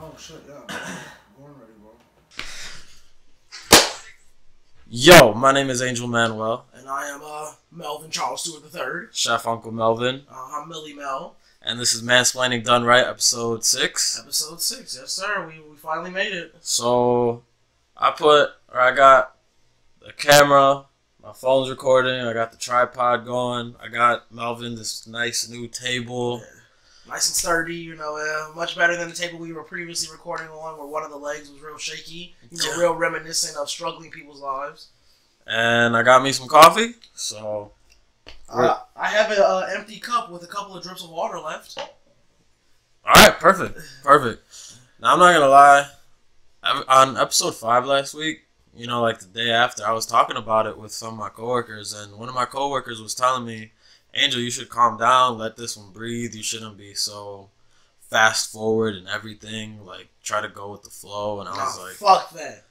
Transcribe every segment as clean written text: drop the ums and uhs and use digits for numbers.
Oh shit, yeah. Born ready, bro. Yo, my name is Angel Manuel. And I am Melvin Charles Stewart III. Chef Uncle Melvin. I'm Millie Mel. And this is Mansplaining Done Right, episode 6. Episode 6, yes sir. We finally made it. So, I got the camera, my phone's recording, I got the tripod going, I got Melvin this nice new table. Yeah. Nice and sturdy, you know, much better than the table we were previously recording on where one of the legs was real shaky, real reminiscent of struggling people's lives. And I got me some coffee, so... I have an empty cup with a couple of drips of water left. Alright, perfect. Now, I'm not gonna lie, on episode 5 last week, you know, like the day after, I was talking about it with some of my coworkers, and one of my coworkers was telling me, Angel, you should calm down, let this one breathe, you shouldn't be so fast forward and everything, like, try to go with the flow, and I was like... fuck that.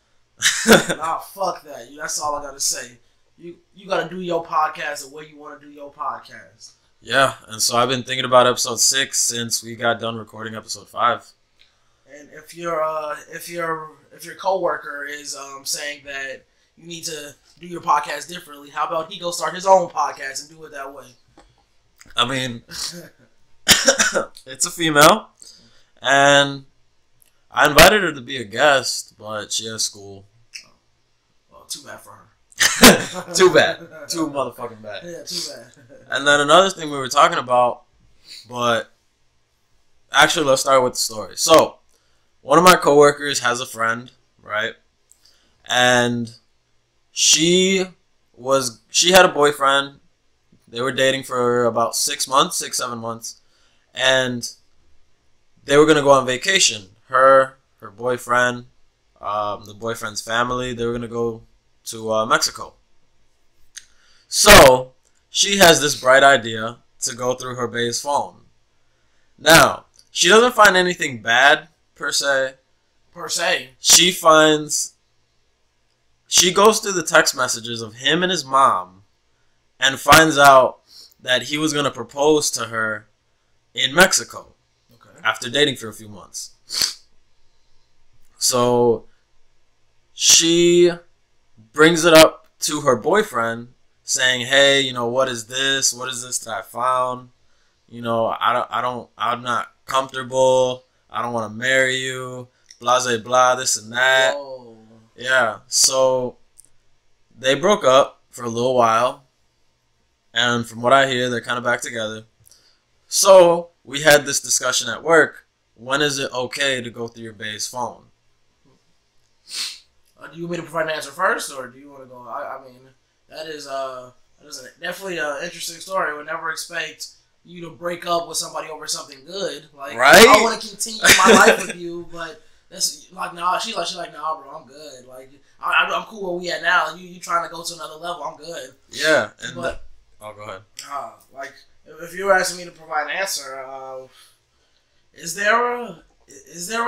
Fuck that. That's all I gotta say. You gotta do your podcast the way you want to do your podcast. Yeah, and so I've been thinking about episode 6 since we got done recording episode 5. And if your coworker is saying that you need to do your podcast differently, how about he go start his own podcast and do it that way? I mean, it's a female, and I invited her to be a guest, but she has school. Oh, well, too bad for her. Too bad. Too motherfucking bad. Yeah, too bad. And then another thing we were talking about, but actually let's start with the story. So, one of my coworkers has a friend, right? And she had a boyfriend. They were dating for about 6 months, 7 months. And they were going to go on vacation. Her boyfriend, the boyfriend's family, they were going to go to Mexico. So, she has this bright idea to go through her bae's phone. Now, she doesn't find anything bad, per se. She goes through the text messages of him and his mom and finds out that he was going to propose to her in Mexico. Okay. After dating for a few months. So, she brings it up to her boyfriend, saying, "Hey, you know, what is this? What is this that I found? You know, I'm not comfortable. I don't want to marry you. Blah, blah, blah, this and that." Whoa. Yeah. So they broke up for a little while, and from what I hear, they're kind of back together. So we had this discussion at work. When is it okay to go through your bae's phone? Do you want me to provide an answer first, or do you want to go? I mean, that is definitely an interesting story. I would never expect you to break up with somebody over something good. Like, right? I want to continue my life with you, but that's like, nah. She's like, nah, bro, I'm good. Like, I'm cool where we at now. You trying to go to another level? I'm good. Yeah, but oh, go ahead. Like, if you were asking me to provide an answer, is there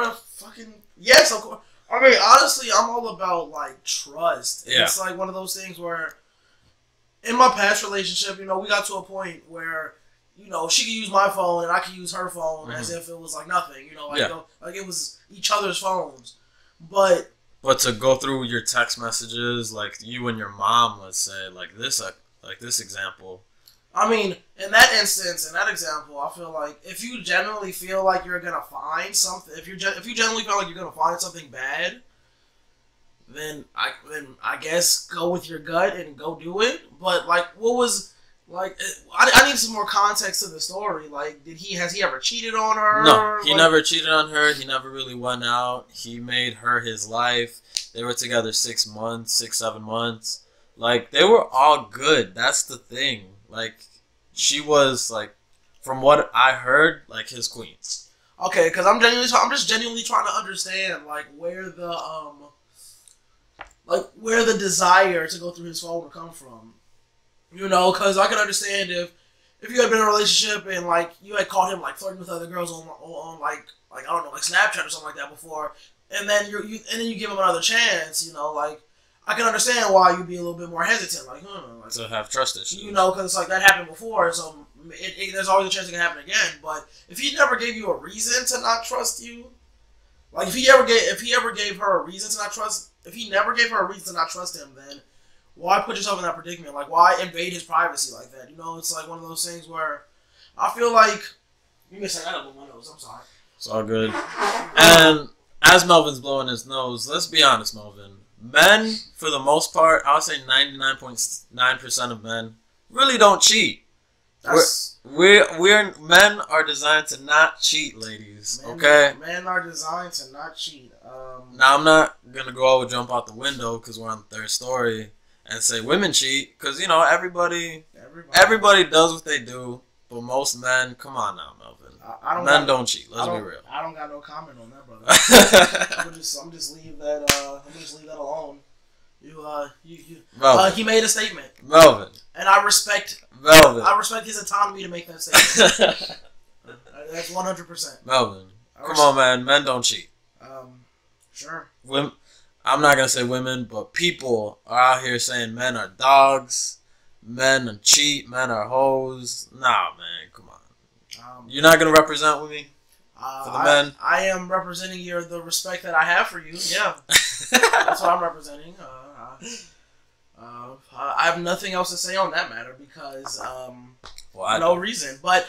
a fucking yes? Of course. I mean, honestly, I'm all about, like, trust. Yeah. It's like one of those things where, in my past relationship, you know, we got to a point where, you know, she could use my phone and I could use her phone as if it was, like, nothing. You know, like, like it was each other's phones. But to go through your text messages, like, you and your mom, let's say, like this example. I mean, in that instance, in that example, I feel like if you genuinely feel like you're gonna find something, if you genuinely feel like you're gonna find something bad, then I guess go with your gut and go do it. But like, what was like? I need some more context to the story. Like, has he ever cheated on her? No, he never cheated on her. He never really went out. He made her his life. They were together 6 months, 7 months. Like, they were all good. That's the thing. Like, she was, like, from what I heard, like, his queen. Okay, because I'm just genuinely trying to understand, like, where the desire to go through his phone would come from. You know, because I can understand if you had been in a relationship and, like, you had caught him, like, flirting with other girls on like I don't know, like Snapchat or something like that before, and then you give him another chance, you know, like, I can understand why you'd be a little bit more hesitant, like, like, to have trust issues. You know, because it's like that happened before, so there's always a chance it can happen again. But if he never gave you a reason to not trust you, Like if he ever gave her a reason to not trust, if he never gave her a reason to not trust him, then why put yourself in that predicament? Like why invade his privacy like that? You know, it's like one of those things where I feel like you can say that up with my nose. I'm sorry. It's all good. And as Melvin's blowing his nose, let's be honest, Melvin. Men, for the most part, I'll say 99.9% of men really don't cheat. We're men are designed to not cheat, ladies. Okay. Men are designed to not cheat. Now I'm not gonna go out jump out the window because we're on the third story and say women cheat because you know everybody does what they do, but most men, come on now, Melvin. Men don't cheat. Let's be real. I don't got no comment on that, brother. I'm just leave that. I'm just leave that alone. He made a statement, Melvin, and I respect Melvin. I respect his autonomy to make that statement. That's 100%. Melvin, come on, man. Men don't cheat. Sure. Women, I'm not gonna say women, but people are out here saying men are dogs, men cheat, men are hoes. Nah, man, come on. You're not gonna represent with me for the men. I am representing the respect that I have for you. Yeah, that's what I'm representing. I have nothing else to say on that matter because no reason. But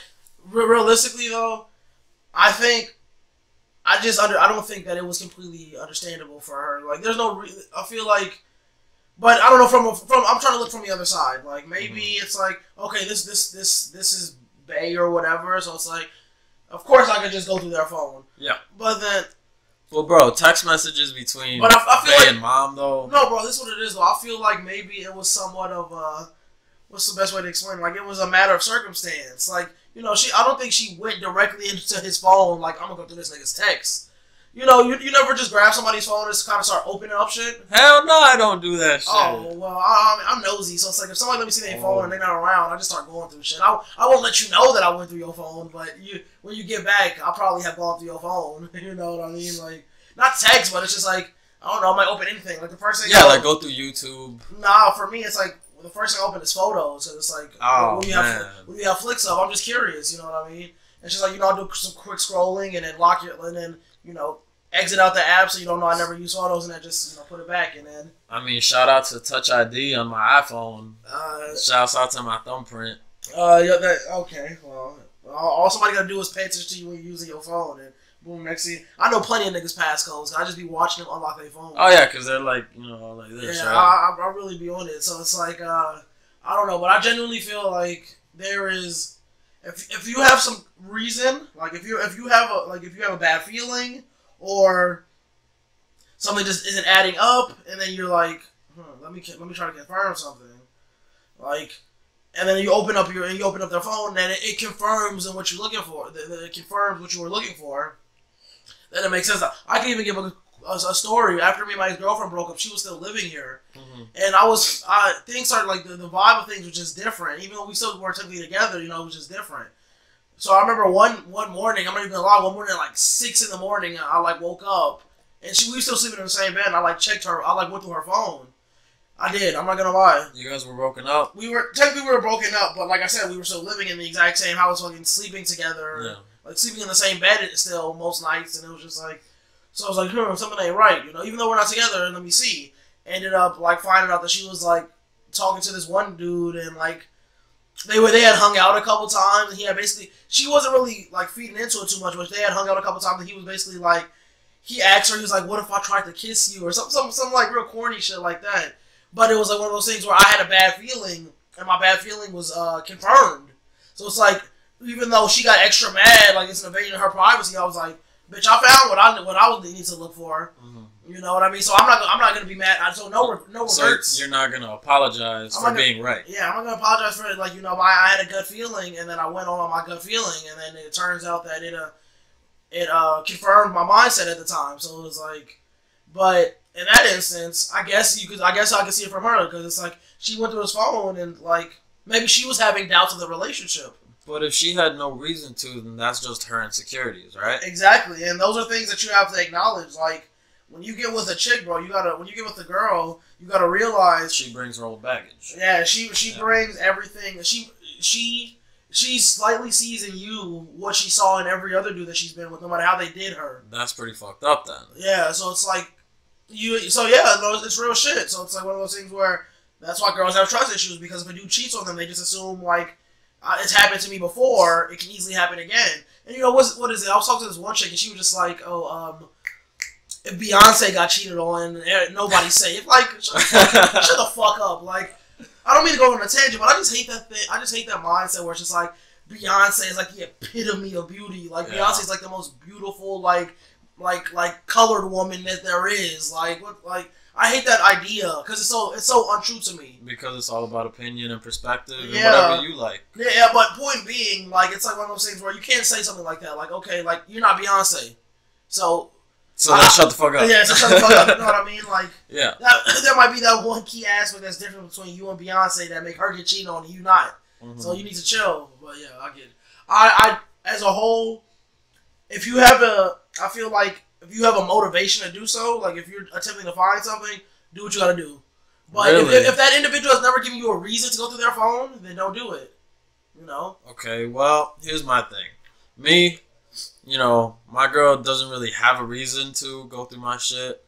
realistically, though, I don't think that it was completely understandable for her. Like, there's no. I feel like, but I don't know. From I'm trying to look from the other side. Like maybe it's like okay, this is Bay or whatever. So it's like, of course I could just go through their phone. Yeah. But then. Well, bro, text messages between I feel Bay like, and mom, though. No, bro, this is what it is, though. I feel like maybe it was somewhat of a... What's the best way to explain it? Like, it was a matter of circumstance. Like, you know, I don't think she went directly into his phone, like, I'm gonna go through this nigga's text. You know, you never just grab somebody's phone and just kind of start opening up shit? Hell no, I don't do that shit. Oh, well, I'm nosy, so it's like, if somebody let me see their phone and they're not around, I just start going through shit. I won't let you know that I went through your phone, but when you get back, I'll probably have gone through your phone. You know what I mean? Like... Not text, but it's just like, I don't know, I might open anything. Like the first thing like go through YouTube. Nah, for me, it's like, the first thing I open is photos. So it's like, when you have flicks up, I'm just curious, you know what I mean? It's just like, you know, I'll do some quick scrolling and then you know, exit out the app so you don't know I never use photos and then just, you know, put it back and then. I mean, shout out to Touch ID on my iPhone. Shouts out to my thumbprint. Okay, well, all somebody gotta do is pay attention to you when you're using your phone and boom, next thing I know plenty of niggas passcodes. I just be watching them unlock their phone. Oh yeah, because they're like, you know, like this. Yeah, right? I really be on it. So it's like, I don't know, but I genuinely feel like there is, if you have some reason, like if you have a bad feeling or something just isn't adding up, and then you're like, let me try to confirm something, like. And then you open up their phone, and it confirms what you're looking for. It confirms what you were looking for. Then it makes sense. I can even give a story. After me and my ex-girlfriend broke up, she was still living here, and things started like the vibe of things was just different. Even though we still weren't technically together, you know, it was just different. So I remember one morning, I'm not even gonna lie, one morning at like 6 in the morning, I like woke up, and we were still sleeping in the same bed. And I like checked her. I like went through her phone. I did. I'm not gonna lie. You guys were broken up. We were broken up, but like I said, we were still living in the exact same house, fucking sleeping together, like sleeping in the same bed still most nights, and it was just like, so I was like, something ain't right, you know. Even though we're not together, and let me see. Ended up like finding out that she was like talking to this one dude, and like they had hung out a couple times, and he had basically, she wasn't really like feeding into it too much, but they had hung out a couple times, and he was basically like, he asked her, he was like, what if I tried to kiss you, or some like real corny shit like that. But it was like one of those things where I had a bad feeling, and my bad feeling was confirmed. So it's like, even though she got extra mad, like it's an invasion of her privacy, I was like, bitch, I found what I would need to look for. You know what I mean? So I'm not gonna be mad. So no regrets. So you're not gonna apologize for being right. Yeah, I'm not gonna apologize for it. Like, you know, I had a gut feeling, and then I went on my gut feeling, and then it turns out that it confirmed my mindset at the time. So it was like, but. In that instance, I guess I could see it from her, because it's like she went through his phone and like maybe she was having doubts of the relationship. But if she had no reason to, then that's just her insecurities, right? Exactly, and those are things that you have to acknowledge. Like when you get with a chick, bro, when you get with a girl, you gotta realize she brings her old baggage. Yeah, she brings everything. She she slightly sees in you what she saw in every other dude that she's been with, no matter how they did her. That's pretty fucked up then. Yeah, so it's like it's real shit. So it's like one of those things where that's why girls have trust issues, because if a dude cheats on them, they just assume like it's happened to me before, it can easily happen again. And you know what is it? I was talking to this one chick and she was just like, if Beyonce got cheated on, nobody's safe. Like shut the fuck up. Like I don't mean to go on a tangent, but I just hate that thing. I just hate that mindset where it's just like Beyonce is like the epitome of beauty. Like Beyonce is like the most beautiful like colored woman that there is. Like what? Like I hate that idea because it's so untrue to me. Because it's all about opinion and perspective and whatever you like. Yeah, but point being, like it's like one of those things where you can't say something like that. Like okay, like you're not Beyonce, so let's shut the fuck up. Yeah, so shut the fuck up. You know what I mean? Like yeah, there might be that one key aspect that's different between you and Beyonce that make her get cheated on and you not. Mm-hmm. So you need to chill. But yeah, I get it. I as a whole, if you have I feel like if you have a motivation to do so, like if you're attempting to find something, do what you gotta do. But really? if that individual has never given you a reason to go through their phone, then don't do it. You know? Okay, well, here's my thing. Me, you know, my girl doesn't really have a reason to go through my shit.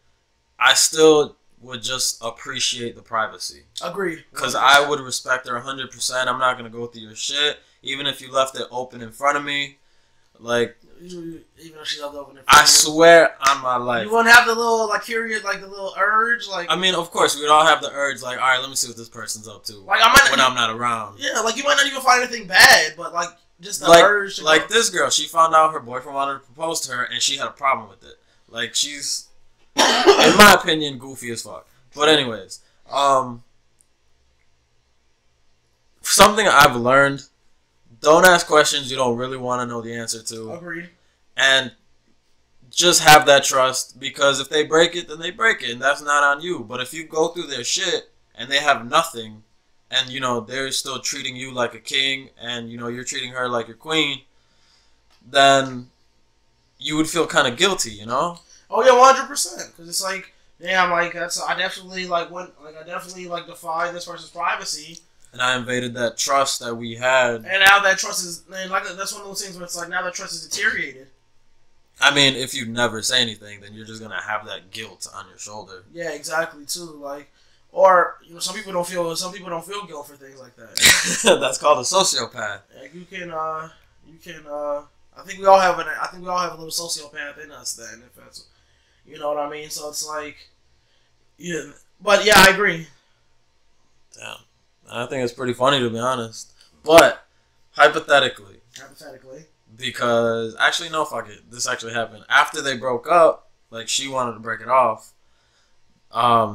I still would just appreciate the privacy. Agreed. Because I would respect her 100%. I'm not going to go through your shit. Even if you left it open in front of me. Like, even if she left it open in front I swear on my life. You wouldn't have the little, like, curious, like, the little urge? Like, I mean, of course, we'd all have the urge, like, all right, let me see what this person's up to. Like, when I'm not around. Yeah, like, you might not even find anything bad, but, like, just the urge to like, this girl, she found out her boyfriend wanted to propose to her, and she had a problem with it. Like, she's, in my opinion, goofy as fuck. But anyways, something I've learned, don't ask questions you don't really want to know the answer to. Agreed. And just have that trust, because if they break it, then they break it, and that's not on you. But if you go through their shit, and they have nothing, and, you know, they're still treating you like a king, and, you know, you're treating her like your queen, then you would feel kind of guilty, you know? Oh, yeah, 100%. Because it's like, damn, like, I definitely defy this person's privacy. And I invaded that trust that we had. And now that trust is, like, that's one of those things where it's like, now that trust is deteriorated. I mean, if you never say anything, then you're just going to have that guilt on your shoulder. Yeah, exactly, too. Like, or, you know, some people don't feel guilt for things like that. That's called a sociopath. Yeah, I think we all have a little sociopath in us then, if that's, you know what I mean? So it's like, yeah, but yeah, I agree. Damn. I think it's pretty funny, to be honest. But, hypothetically. Because, actually, no, fuck it. This actually happened. After they broke up, like, she wanted to break it off.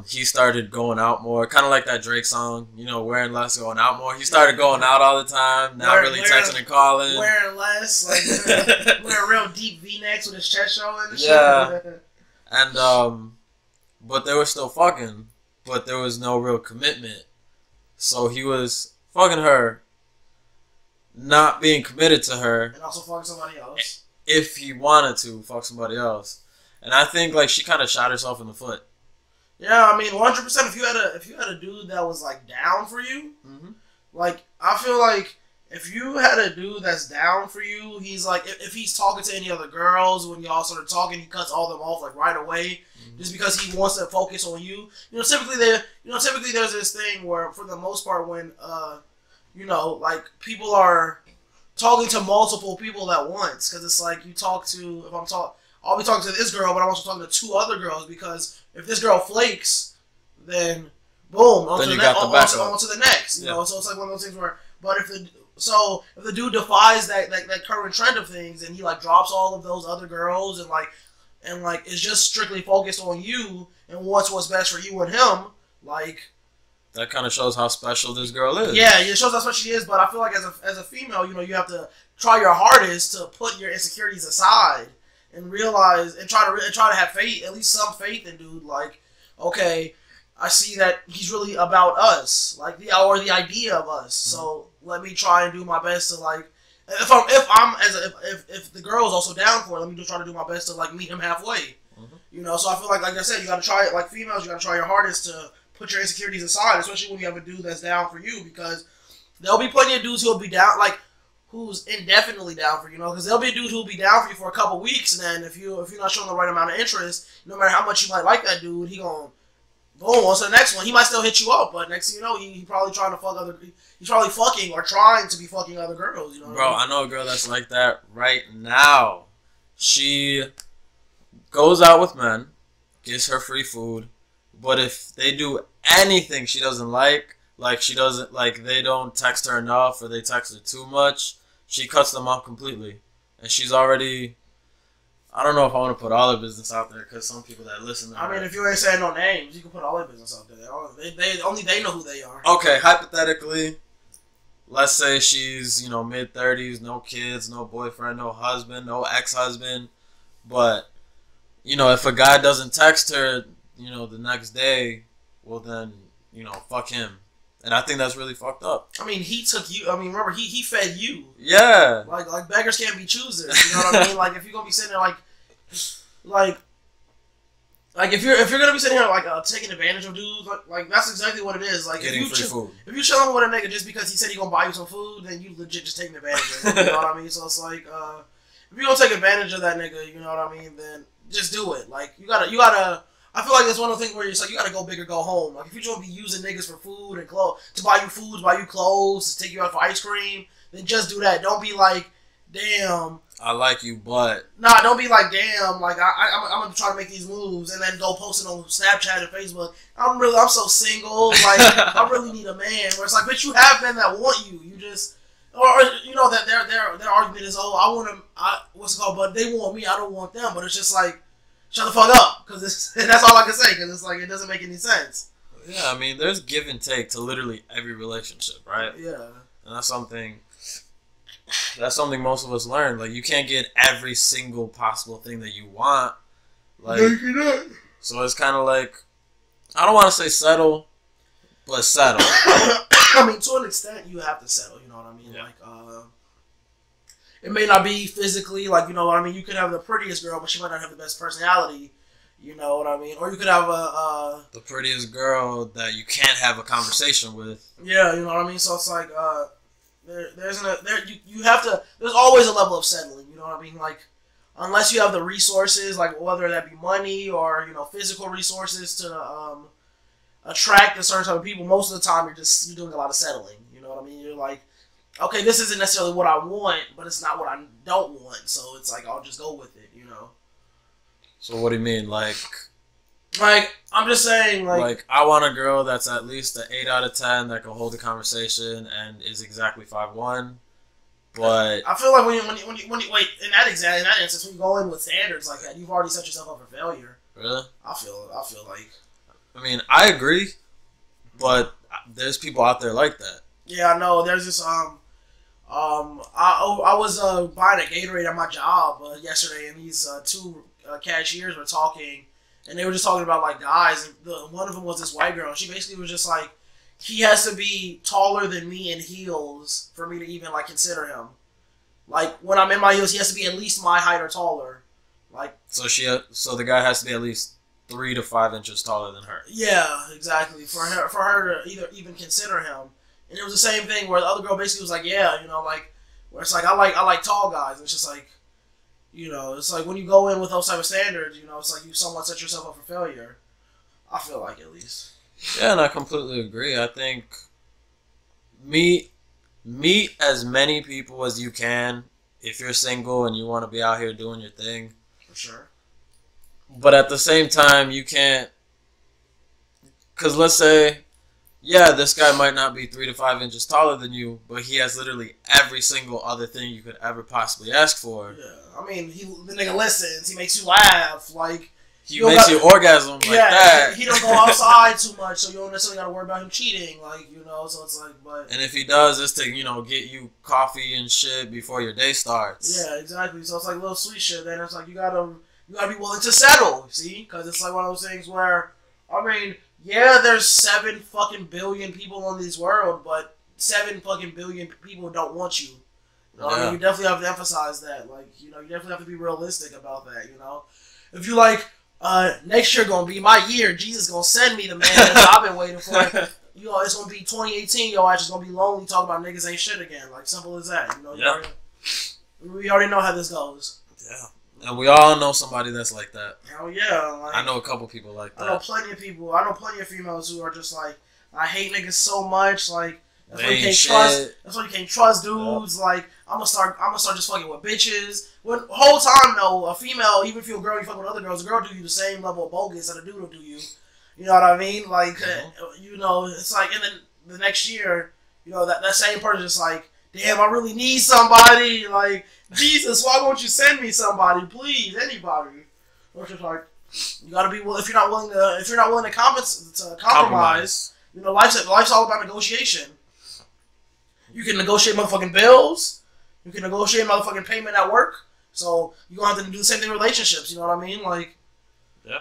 He started going out more. Kind of like that Drake song, you know, wearing less, going out more. He started going out all the time, not really texting and calling. Wearing less, like, wearing real deep V-necks with his chest showing and shit. Yeah. And, but they were still fucking, but there was no real commitment. So he was fucking her, not being committed to her. And also fucking somebody else. If he wanted to fuck somebody else. And I think, like, she kind of shot herself in the foot. Yeah, I mean, 100%. If you had a dude that was, like, down for you, like, I feel like if you had a dude that's down for you, he's like, if he's talking to any other girls, when y'all start talking, he cuts all them off, like, right away, just because he wants to focus on you. You know, typically there's this thing where, for the most part, when, you know, like, people are talking to multiple people at once, because it's like, you talk to, I'll be talking to this girl, but I'm also talking to two other girls, because if this girl flakes, then boom, on to the next. You know, so it's like one of those things where, but if the dude defies that current trend of things, and he like drops all of those other girls and like is just strictly focused on you and wants what's best for you and him, like, that kind of shows how special this girl is. Yeah, it shows how special she is. But I feel like as a female, you know, you have to try your hardest to put your insecurities aside and realize and try to have faith, at least some faith in dude. Like, okay, I see that he's really about us, like the idea of us. So let me try and do my best to, like, if the girl is also down for it, let me just try to do my best to, like, meet him halfway. You know, so I feel like I said, you got to try it. Like females, you got to try your hardest to put your insecurities aside, especially when you have a dude that's down for you, because there'll be plenty of dudes who'll be down. Like, who's indefinitely down for you, because there'll be a dude who'll be down for you for a couple weeks, and then if you're not showing the right amount of interest, no matter how much you might like that dude, he gonna boom on to the next one. He might still hit you up, but next thing you know, he probably trying to fuck he's probably fucking or trying to be fucking other girls. You know, bro, I know a girl that's like that right now. She goes out with men, gets her free food, but if they do anything she doesn't like she doesn't they don't text her enough or they text her too much, she cuts them off completely. And she's already, I don't know if I want to put all her business out there because some people that listen to her. I mean, if you ain't saying no names, you can put all their business out there. They only they know who they are. Okay, hypothetically, let's say she's, mid-30s, no kids, no boyfriend, no husband, no ex-husband. But, if a guy doesn't text her, the next day, well then, fuck him. And I think that's really fucked up. I mean, he took you. I mean, remember, he fed you. Yeah. Like beggars can't be choosers. You know what I mean? Like, if you're gonna be sitting there like if you're gonna be sitting here taking advantage of dudes, like that's exactly what it is. Like getting free food. If you chilling with a nigga just because he said he gonna buy you some food, then you legit just taking advantage of him. You know what I mean? So it's like, if you gonna take advantage of that nigga, you know what I mean? Then just do it. Like you gotta. I feel like it's one of the things where it's like you gotta go big or go home. Like if you just be using niggas for food and clothes to buy you food, buy you clothes, to take you out for ice cream, then just do that. Don't be like, damn, I like you, but nah. Don't be like, damn, like I'm gonna try to make these moves and then go post it on Snapchat and Facebook. I'm so single. Like I really need a man. Where it's like, but you have men that want you. You just. Or that their argument is, oh, I want them. What's it called? But they want me. I don't want them. But it's just like, shut the fuck up, because that's all I can say. Because it's like it doesn't make any sense. Yeah, I mean, there's give and take to literally every relationship, right? Yeah, and that's something most of us learn. Like you can't get every single possible thing that you want. Like, so it's kind of like, I don't want to say settle, but settle. I mean, to an extent, you have to settle. You know what I mean? Yeah. Like, it may not be physically, like, you know what I mean? You could have the prettiest girl, but she might not have the best personality. You know what I mean? Or you could have the prettiest girl that you can't have a conversation with. Yeah, you know what I mean? So it's like, you have to. There's always a level of settling. You know what I mean? Like, unless you have the resources, like whether that be money or physical resources to attract a certain type of people, most of the time you're doing a lot of settling. You know what I mean? You're like, okay, this isn't necessarily what I want, but it's not what I don't want, so it's like I'll just go with it. So what do you mean, like I'm just saying, like I want a girl that's at least an 8 out of 10 that can hold a conversation and is exactly 5'1", but I feel like when you wait in that instance, when you go in with standards like that, you've already set yourself up for failure. Really? I feel like. I mean, I agree, but there's people out there like that. Yeah, I know. There's this I was buying a Gatorade at my job yesterday, and these two cashiers were talking, and they were just talking about like guys, and one of them was this white girl, and she basically was just like, he has to be taller than me in heels for me to even like consider him. Like when I'm in my heels, he has to be at least my height or taller. Like so the guy has to be at least 3 to 5 inches taller than her. Yeah, exactly. For her to even consider him. And it was the same thing where the other girl basically was like, yeah, like where it's like I like tall guys. And it's just like, it's like when you go in with those type of standards, it's like you somewhat set yourself up for failure. I feel like, at least. Yeah, and I completely agree. I think meet as many people as you can if you're single and you want to be out here doing your thing. For sure. But at the same time, you can't, because let's say, yeah, this guy might not be 3 to 5 inches taller than you, but he has literally every single other thing you could ever possibly ask for. Yeah, I mean, the nigga listens, he makes you laugh, like... He makes you orgasm like that. He don't go outside too much, so you don't necessarily got to worry about him cheating, like, so it's like, but... And if he does, it's to, get you coffee and shit before your day starts. Yeah, exactly, so it's like little sweet shit, then it's like, you gotta be willing to settle, see? Because it's like one of those things where, I mean... Yeah, there's 7 fucking billion people in this world, but 7 fucking billion people don't want you. I mean, you definitely have to emphasize that. Like, you definitely have to be realistic about that, If you like, next year gonna be my year, Jesus gonna send me the man that I've been waiting for. it's gonna be 2018. Your ass is gonna be lonely talking about niggas ain't shit again. Like simple as that. You know. Yeah. We already know how this goes. Yeah. And we all know somebody that's like that. Hell yeah. Like, I know a couple people like that. I know plenty of people. I know plenty of females who are just like, I hate niggas so much. Like that's why you can't trust. That's why you can't trust dudes. Yep. Like I'm gonna start just fucking with bitches. When whole time though, a female, even if you're a girl, you fuck with other girls. A girl do you the same level of bogus that a dude will do you. You know what I mean? Like you know, it's like, and then the next year, you know, that same person is like, damn, I really need somebody. Like Jesus, why won't you send me somebody, please, anybody? Or just like, you gotta be if you're not willing to compromise. You know, life's all about negotiation. You can negotiate motherfucking bills. You can negotiate motherfucking payment at work. So you're going to have to do the same thing in relationships. You know what I mean? Like, yeah.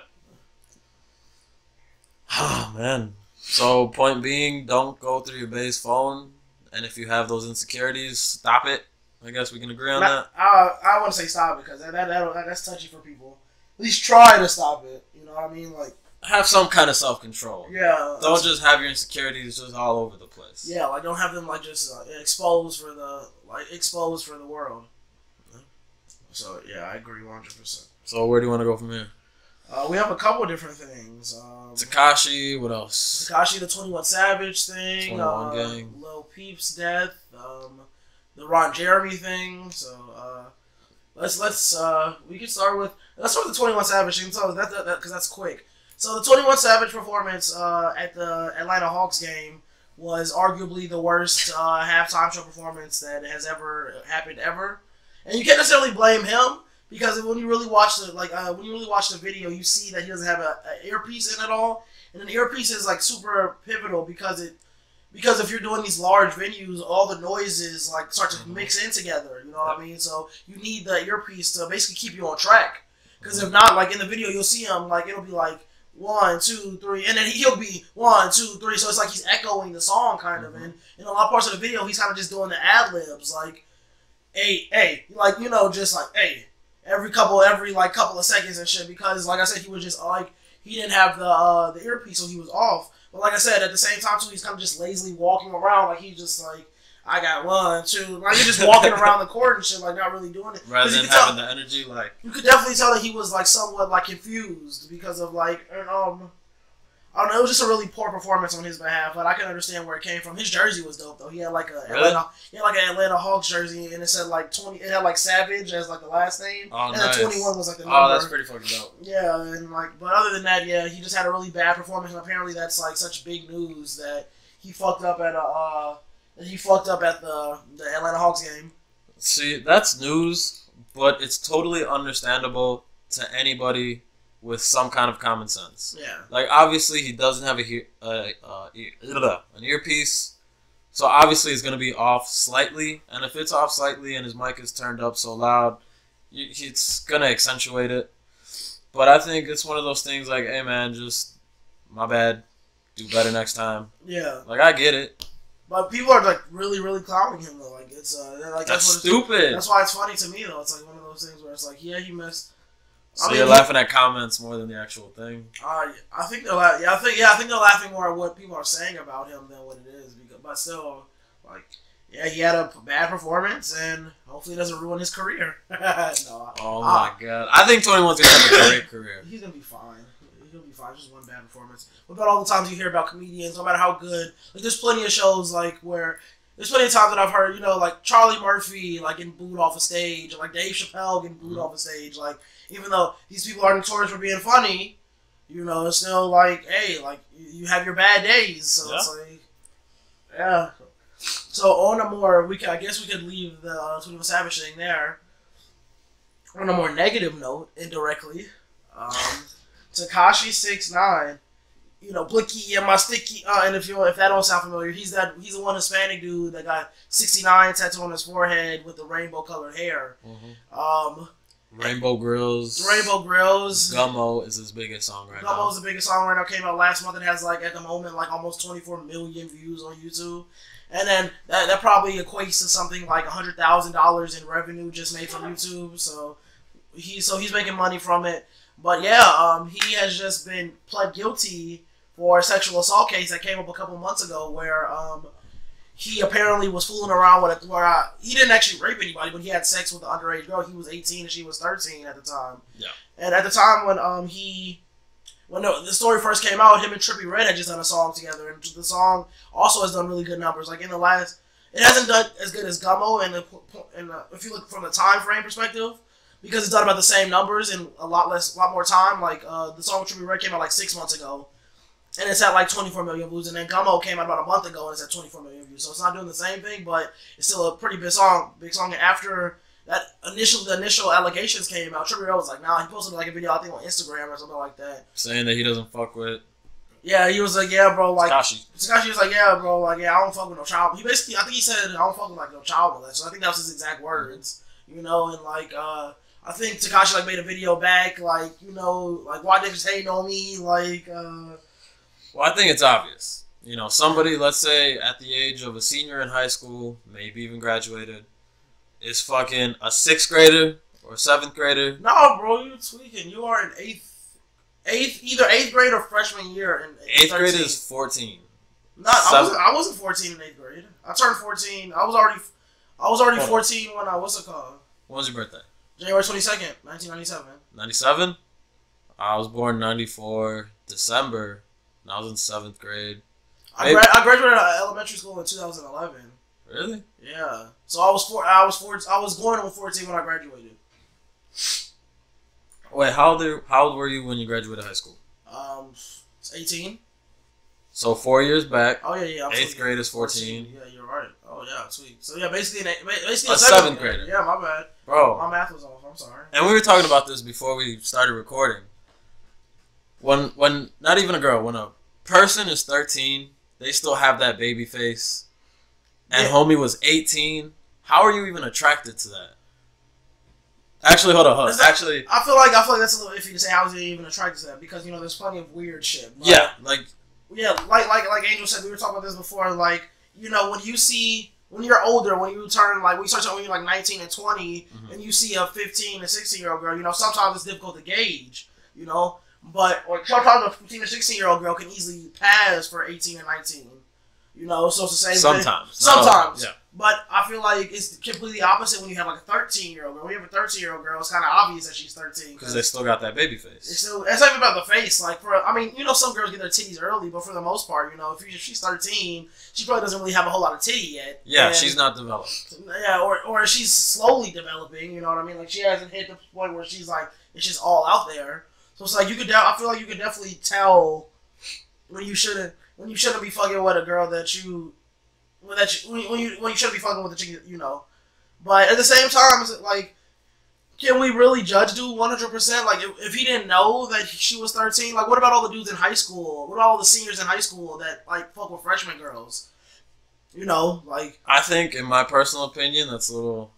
Oh, man. So, point being, don't go through your base phone. And if you have those insecurities, stop it. I guess we can agree on that. I want to say stop it because that's touchy for people. At least try to stop it. You know what I mean? Like, have some kind of self-control. Yeah. Don't just have your insecurities just all over the place. Yeah, like don't have them like just exposed for the world. Yeah. So yeah, I agree 100%. So where do you want to go from here? We have a couple of different things. Tekashi, what else? Tekashi, the 21 Savage thing. 21 Gang. Lil Peep's death. The Ron Jeremy thing. So let's we can start with the 21 Savage thing. So that because that's quick. So the 21 Savage performance at the Atlanta Hawks game was arguably the worst halftime show performance that has ever happened ever, and you can't necessarily blame him because when you really watch the video, you see that he doesn't have an earpiece in at all, and an earpiece is like super pivotal because if you're doing these large venues, all the noises like start to mix in together. You know what I mean? So you need the earpiece to basically keep you on track. Because if not, like in the video, you'll see him like it'll be like 1, 2, 3, and then he'll be 1, 2, 3. So it's like he's echoing the song kind of, and in a lot of parts of the video, he's kind of just doing the ad libs, like, hey, like you know, just like hey, every couple of seconds and shit. Because like I said, he was just like he didn't have the earpiece, so he was off. But like I said, at the same time too, he's kind of just lazily walking around, like he's just like, I got 1, 2, like he's just walking around the court and shit, like not really doing it. Rather than having the energy, like you could definitely tell that he was like somewhat like confused because of like I don't know, it was just a really poor performance on his behalf, but I can understand where it came from. His jersey was dope though. He had like an Atlanta Hawks jersey, and it said like 20. It had like Savage as like the last name, and nice. then 21 was like the number. Oh, that's pretty fucking dope. Yeah, and like, but other than that, yeah, he just had a really bad performance, and apparently that's like such big news that he fucked up at the Atlanta Hawks game. See, that's news, but it's totally understandable to anybody with some kind of common sense. Yeah. Like, obviously, he doesn't have an earpiece, so obviously it's going to be off slightly, and if it's off slightly and his mic is turned up so loud, it's going to accentuate it. But I think it's one of those things like, hey, man, just, my bad, do better next time. Yeah. Like, I get it. But people are like really, really clowning him though. Like it's that's stupid. That's why it's funny to me though. It's like one of those things where it's like, yeah, he missed. So you're laughing at comments more than the actual thing. I think they're I think they're laughing more at what people are saying about him than what it is. But still, like, yeah, he had a bad performance, and hopefully it doesn't ruin his career. No. Oh my god, I think 21's gonna have a great career. He's gonna be fine. He'll be fine. Just one bad performance. What about all the times you hear about comedians, no matter how good? Like, there's plenty of shows like where there's plenty of times that I've heard, you know, like Charlie Murphy like getting booed off a stage, or like Dave Chappelle getting booed off a stage. Like, even though these people are notorious for being funny, you know, it's still like, hey, like you have your bad days. So it's like, yeah. So on a more, I guess we could leave the 21 Savage thing there. On a more negative note, indirectly. Tekashi 6ix9ine, you know, Blicky and my sticky. And if that don't sound familiar, he's the one Hispanic dude that got 69 tattooed on his forehead with the rainbow colored hair. Rainbow Grills. Gummo is his biggest song right now. Gummo's the biggest song right now. Came out last month and has like at the moment like almost 24 million views on YouTube. And then that probably equates to something like $100,000 in revenue just made from YouTube. So he's making money from it. But yeah, he has just been pled guilty for a sexual assault case that came up a couple months ago where he apparently was fooling around with it. He didn't actually rape anybody, but he had sex with an underage girl. He was 18 and she was 13 at the time. Yeah. And at the time when the story first came out, him and Trippie Redd had just done a song together, and the song also has done really good numbers. Like in the last, it hasn't done as good as Gummo, and if you look from the time frame perspective, because it's done about the same numbers in a lot more time. Like the song with Trippie Redd came out like 6 months ago, and it's at like 24 million views, and then Gummo came out about a month ago, and it's at 24 million views. So it's not doing the same thing, but it's still a pretty big song. And after the initial allegations ccame out, Trippie Redd was like, nah, he posted like a video, I think on Instagram or something like that. Saying that he doesn't fuck with... Yeah, he was like, yeah, bro, like... Tekashi was like, yeah, bro, like, yeah, I don't fuck with no child... He basically, I think he said, I don't fuck with, like, no child molester. I think that was his exact words, you know, and, like, I think Tekashi, like, made a video back, like, you know, like, why niggas hating on me, like, Well, I think it's obvious. You know, somebody, let's say, at the age of a senior in high school, maybe even graduated, is fucking a 6th grader or 7th grader. No, bro, you're tweaking. You are in either 8th grade or freshman year. In 8th grade is 14. No, I wasn't 14 in 8th grade. I turned 14. I was already 14 when what's it called? When was your birthday? January 22nd, 1997. 97? I was born 94, December, and I was in 7th grade. I graduated out of elementary school in 2011. Really? Yeah. So I was going on 14 when I graduated. Wait, how old were you when you graduated high school? 18. So 4 years back. Oh yeah. 8th grade is 14. Yeah, you're right. Oh yeah, sweet. So yeah, basically a 7th grader. Yeah, my bad. Bro, my math was off. I'm sorry. And we were talking about this before we started recording. When not even a girl, when a person is 13, they still have that baby face. And homie was 18. How are you even attracted to that? Actually, hold on. I feel like that's a little iffy to say how is he even attracted to that, because you know there's plenty of weird shit. Like Angel said, we were talking about this before. Like, you know, when you're older, when you start when you're like 19 and 20, and you see a 15 and 16-year-old girl, you know, sometimes it's difficult to gauge, you know. But sometimes a 15 or 16-year-old girl can easily pass for 18 or 19. You know, so it's the same thing. Sometimes. Yeah. But I feel like it's completely opposite when you have like a 13-year-old girl. When you have a 13-year-old girl, it's kind of obvious that she's 13. Because they still got that baby face. It's not even about the face. Like, you know, some girls get their titties early, but for the most part, you know, if she's 13, she probably doesn't really have a whole lot of titty yet. Yeah, she's not developed. Yeah, or she's slowly developing, you know what I mean? Like, she hasn't hit the point where she's like, it's just all out there. So it's like, I feel like you could definitely tell when you shouldn't be fucking with a girl when you shouldn't be fucking with a chick, you know. But at the same time, is it like, can we really judge dude 100%? Like, if he didn't know that she was 13, like, what about all the dudes in high school? What about all the seniors in high school that like fuck with freshman girls? You know, like, I think, in my personal opinion, that's a little.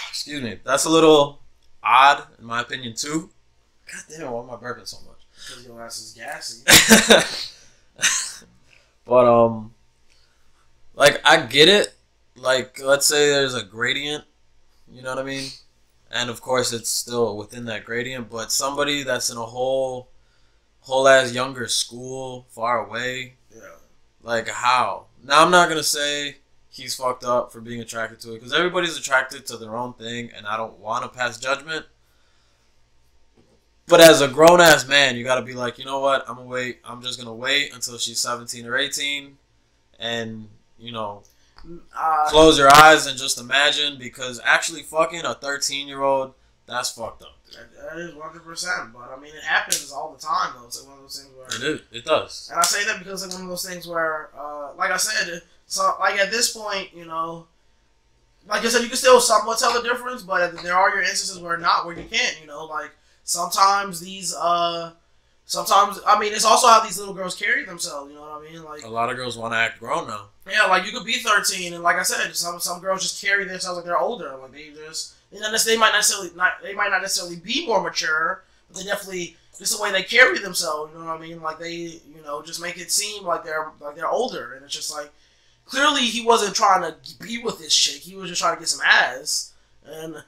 Excuse me. That's a little odd, in my opinion, too. God damn, why am I burping so much? Because your ass is gassy. But, like, I get it. Like, let's say there's a gradient, you know what I mean? And, of course, it's still within that gradient, but somebody that's in a whole ass younger school, far away, yeah. Like, how? Now, I'm not going to say he's fucked up for being attracted to it, because everybody's attracted to their own thing, and I don't want to pass judgment. But as a grown-ass man, you got to be like, you know what? I'm just going to wait until she's 17 or 18 and, you know, close your eyes and just imagine, because actually fucking a 13-year-old, that's fucked up. That is 100%, but I mean, it happens all the time, though. It's like one of those things where... It does. And I say that because it's like one of those things where, like I said, so, like, at this point, you know, like I said, you can still somewhat tell the difference, but there are your instances where you can't, you know, like, sometimes, I mean, it's also how these little girls carry themselves, you know what I mean? Like, a lot of girls want to act grown now. Yeah, like, you could be 13, and like I said, some girls just carry themselves like they're older. Like, they might not necessarily be more mature, but they definitely, just the way they carry themselves, you know what I mean? Like, they, you know, just make it seem like they're older, and it's just like, clearly he wasn't trying to be with this chick, he was just trying to get some ass, and,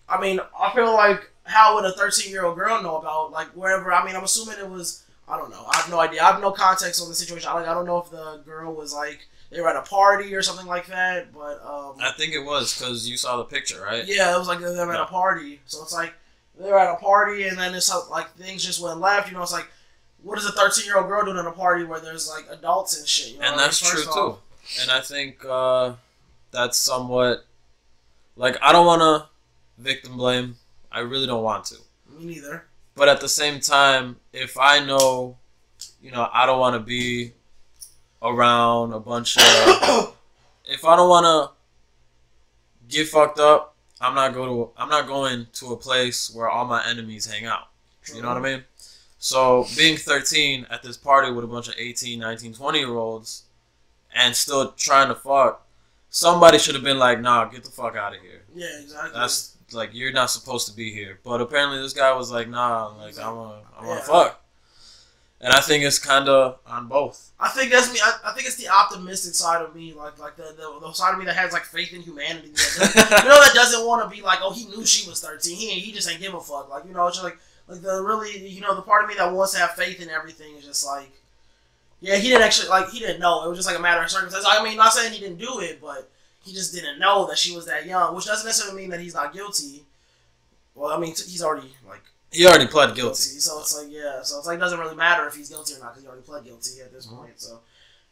I mean, I feel like, how would a 13-year-old girl know about, like, wherever, I mean, I'm assuming it was I don't know. I have no idea. I have no context on the situation. I don't know if the girl was like they were at a party or something like that. But I think it was because you saw the picture, right? Yeah, it was like they were at a party. So it's like they were at a party, and then it's like things just went left. You know, it's like what is a 13-year-old girl doing at a party where there's like adults and shit? You know and that's true too. And I think that's somewhat like I don't want to victim blame. I really don't want to. Me neither. But at the same time, if I know, I don't want to be around a bunch of. If I don't want to get fucked up, I'm not going to a place where all my enemies hang out. You know what I mean? So being 13 at this party with a bunch of 18, 19, 20-year-olds and still trying to fuck, somebody should have been like, nah, get the fuck out of here. Yeah, exactly. That's like, you're not supposed to be here. But apparently this guy was like, nah, like, I want to fuck. And I think it's kind of on both. I think that's me. I think it's the optimistic side of me, like the side of me that has like faith in humanity. That doesn't want to be like, oh, he knew she was 13. He just ain't give a fuck. Like, it's just like the really, the part of me that wants to have faith in everything is just like, yeah, he didn't know. It was just like a matter of circumstances. I mean, not saying he didn't do it, but he just didn't know that she was that young, which doesn't necessarily mean that he's not guilty. Well, I mean, he's already he already pled guilty. So it's like, yeah. So it's like, it doesn't really matter if he's guilty or not because he already pled guilty at this point. So,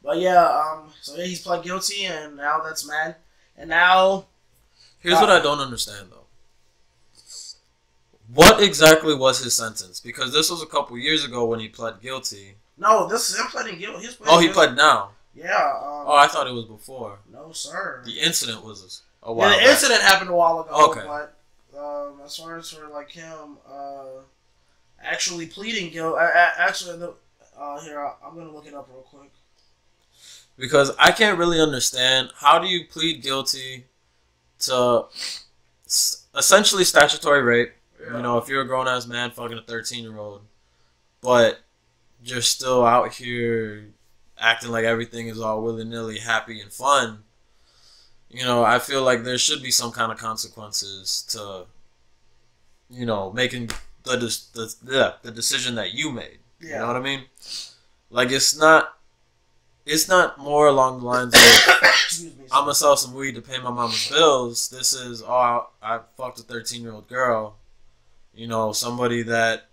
but yeah, he's pled guilty, and now that's mad. And now, here's what I don't understand though. What exactly was his sentence? Because this was a couple years ago when he pled guilty. No, this is him pleading guilty. He pled now. Yeah. I thought it was before. No, sir. The incident was a while back. The incident happened a while ago. Okay. But as far as for like him actually pleading guilty, here I'm gonna look it up real quick. Because I can't really understand how do you plead guilty to essentially statutory rape. Yeah. If you're a grown ass man fucking a 13-year-old, but you're still out here acting like everything is all willy-nilly happy and fun. I feel like there should be some kind of consequences to, making the decision that you made. Yeah. You know what I mean? Like, it's not more along the lines of, I'm going to sell some weed to pay my mama's bills. This is, I fucked a 13-year-old girl. Somebody that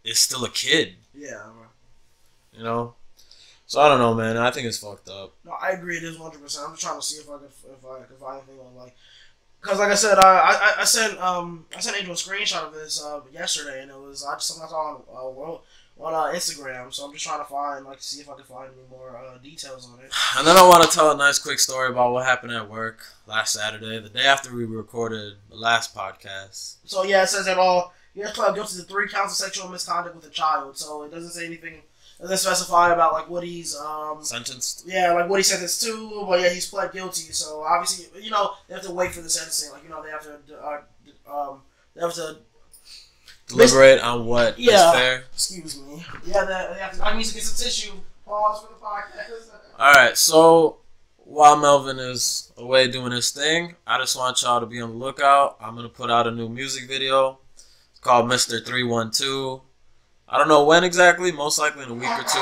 is still a kid. Yeah. So I don't know, man. I think it's fucked up. No, I agree. It is 100%. I'm just trying to see if I can find anything on because like I said, I sent Angel a screenshot of this yesterday, and it was I saw on Instagram. So I'm just trying to find see if I can find any more details on it. And then I want to tell a nice quick story about what happened at work last Saturday, the day after we recorded the last podcast. So yeah, it says that he has pled guilty to 3 counts of sexual misconduct with a child. So it doesn't say anything. It doesn't specify about what he's sentenced. Yeah, what he sentenced to. But yeah, he's pled guilty. So obviously, they have to wait for the sentencing. They have to deliberate on what is fair. Excuse me. Yeah, they have to. I need to get some tissue. Pause for the podcast. All right, so while Melvin is away doing his thing, I just want y'all to be on the lookout. I'm gonna put out a new music video. It's called Mr. 312. I don't know when exactly, most likely in a week or 2.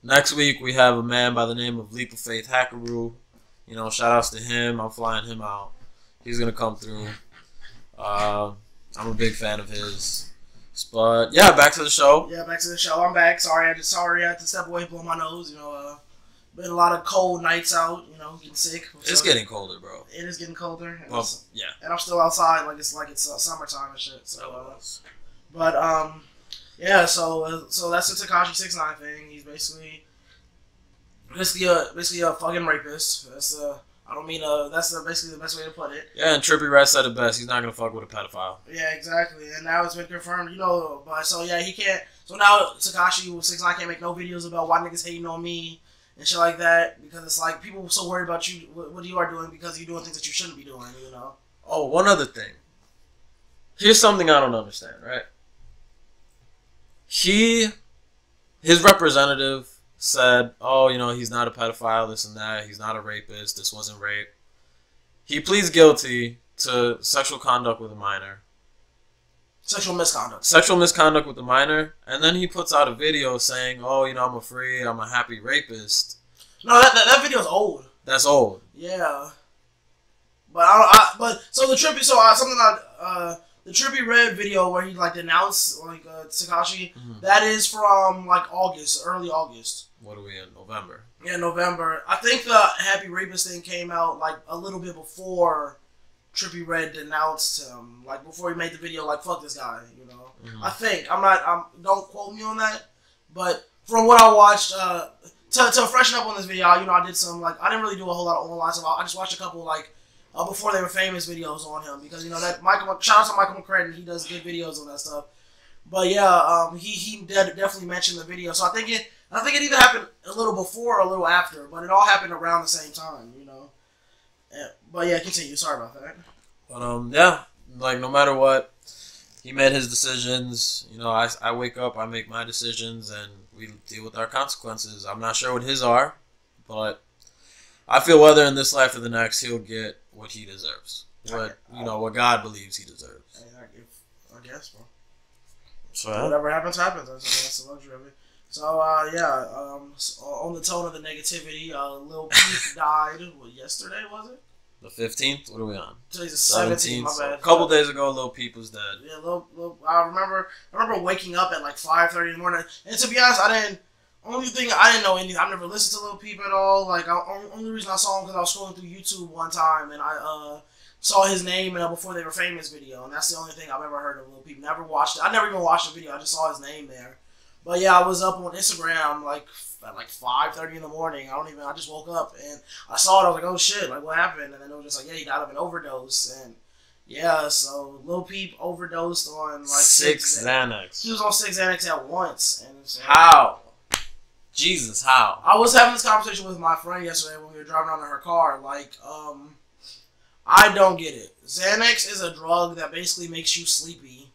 Next week, we have a man by the name of Leap of Faith Hackaroo. Shout outs to him. I'm flying him out. He's going to come through. I'm a big fan of his. But, yeah, back to the show. Yeah, back to the show. I'm back. Sorry, I had to step away, blow my nose. Been a lot of cold nights out, getting sick. It's getting colder, bro. It is getting colder. Yeah. And I'm still outside like it's summertime and shit. So, but yeah, so that's the Tekashi 6ix9ine thing. He's basically a fucking rapist. That's basically the best way to put it. Yeah, and Trippie Redd said it best. He's not gonna fuck with a pedophile. Yeah, exactly. And now it's been confirmed. But so yeah, he can't. So now Tekashi 6ix9ine can't make no videos about why niggas hating on me and shit like that because it's like people are so worried about you, what you are doing because you're doing things that you shouldn't be doing. Oh, one other thing. Here's something I don't understand. Right. His representative said, oh, he's not a pedophile, this and that. He's not a rapist. This wasn't rape. He pleads guilty to sexual conduct with a minor. Sexual misconduct. Sexual misconduct with the minor, and then he puts out a video saying, "Oh, I'm a happy rapist." No, that video's old. That's old. Yeah. But the Trippie Red video where he like denounced like Tekashi, that is from like August, early August. What are we in? November. Yeah, November. I think the Happy Rapist thing came out like a little bit before Trippie Red denounced him, like before he made the video like fuck this guy, you know. I think don't quote me on that, but from what I watched, to freshen up on this video, I did some like I didn't really do a whole lot of online stuff. I just watched a couple like before they were famous videos on him because that shout out to Michael McCredden, he does good videos on that stuff. But yeah, he definitely mentioned the video, so I think it either happened a little before or a little after, but it all happened around the same time, you know. Yeah, but yeah, continue. Sorry about that. But yeah, like no matter what, he made his decisions. I wake up, I make my decisions, and we deal with our consequences. I'm not sure what his are, but I feel whether in this life or the next, he'll get what he deserves. What God believes he deserves. I guess, bro. So whatever happens, happens. That's the luxury of it. So on the tone of the negativity, Lil Peep died. Yesterday was it? The 15th. What are we on? Today's the 17th. My bad. A couple days ago, Lil Peep was dead. Yeah, I remember waking up at like 5:30 in the morning, and to be honest, I didn't know anything. I've never listened to Lil Peep at all. Like, only reason I saw him because I was scrolling through YouTube one time, and I saw his name in a Before They Were Famous video, and that's the only thing I've ever heard of Lil Peep. Never watched it. I never even watched the video. I just saw his name there. But yeah, I was up on Instagram like at like 5:30 in the morning. I just woke up and I saw it. I was like, oh shit, like what happened? And then it was just like, yeah, he died of an overdose. And yeah, so Lil Peep overdosed on like 6 Xanax. He was on 6 Xanax at once. And so, how? Jesus, how? I was having this conversation with my friend yesterday when we were driving around in her car. Like, I don't get it. Xanax is a drug that basically makes you sleepy.